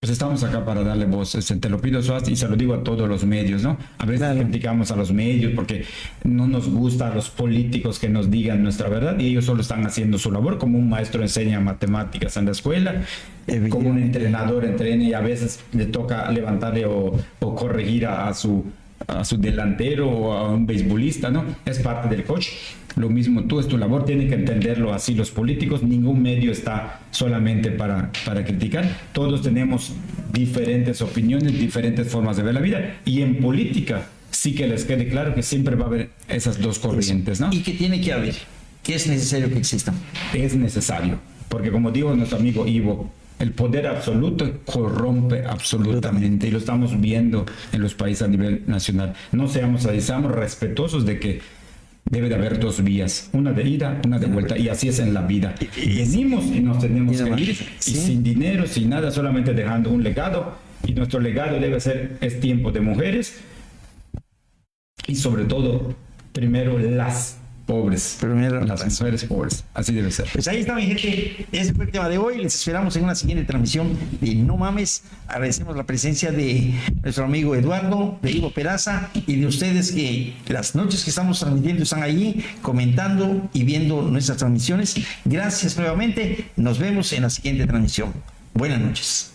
Pues estamos acá para darle voz, te lo pido Suaz, y se lo digo a todos los medios, ¿no? A veces criticamos a los medios porque no nos gusta a los políticos que nos digan nuestra verdad, y ellos solo están haciendo su labor, como un maestro enseña matemáticas en la escuela, como un entrenador entrena y a veces le toca levantarle o corregir a su delantero o a un beisbolista, ¿no? Es parte del coach. Lo mismo tú, es tu labor, tienen que entenderlo así los políticos. Ningún medio está solamente para criticar. Todos tenemos diferentes opiniones, diferentes formas de ver la vida. Y en política sí que les quede claro que siempre va a haber esas dos corrientes, ¿no? ¿Y qué tiene que haber? ¿Qué es necesario que existan? Es necesario, porque como dijo nuestro amigo Ivo, el poder absoluto corrompe absolutamente, y lo estamos viendo en los países a nivel nacional. No seamos así, seamos respetuosos de que debe de haber dos vías, una de ida, una de vuelta, y así es en la vida. Venimos y nos tenemos que ir, y sin dinero, sin nada, solamente dejando un legado, y nuestro legado debe ser, es tiempo de mujeres, y sobre todo, primero las pobres, Primero las mujeres pobres, así debe ser. Pues ahí está, mi gente. Ese fue el tema de hoy. Les esperamos en una siguiente transmisión de No Mames. Agradecemos la presencia de nuestro amigo Eduardo, de Ivo Peraza, y de ustedes que las noches que estamos transmitiendo están allí comentando y viendo nuestras transmisiones. Gracias nuevamente. Nos vemos en la siguiente transmisión. Buenas noches.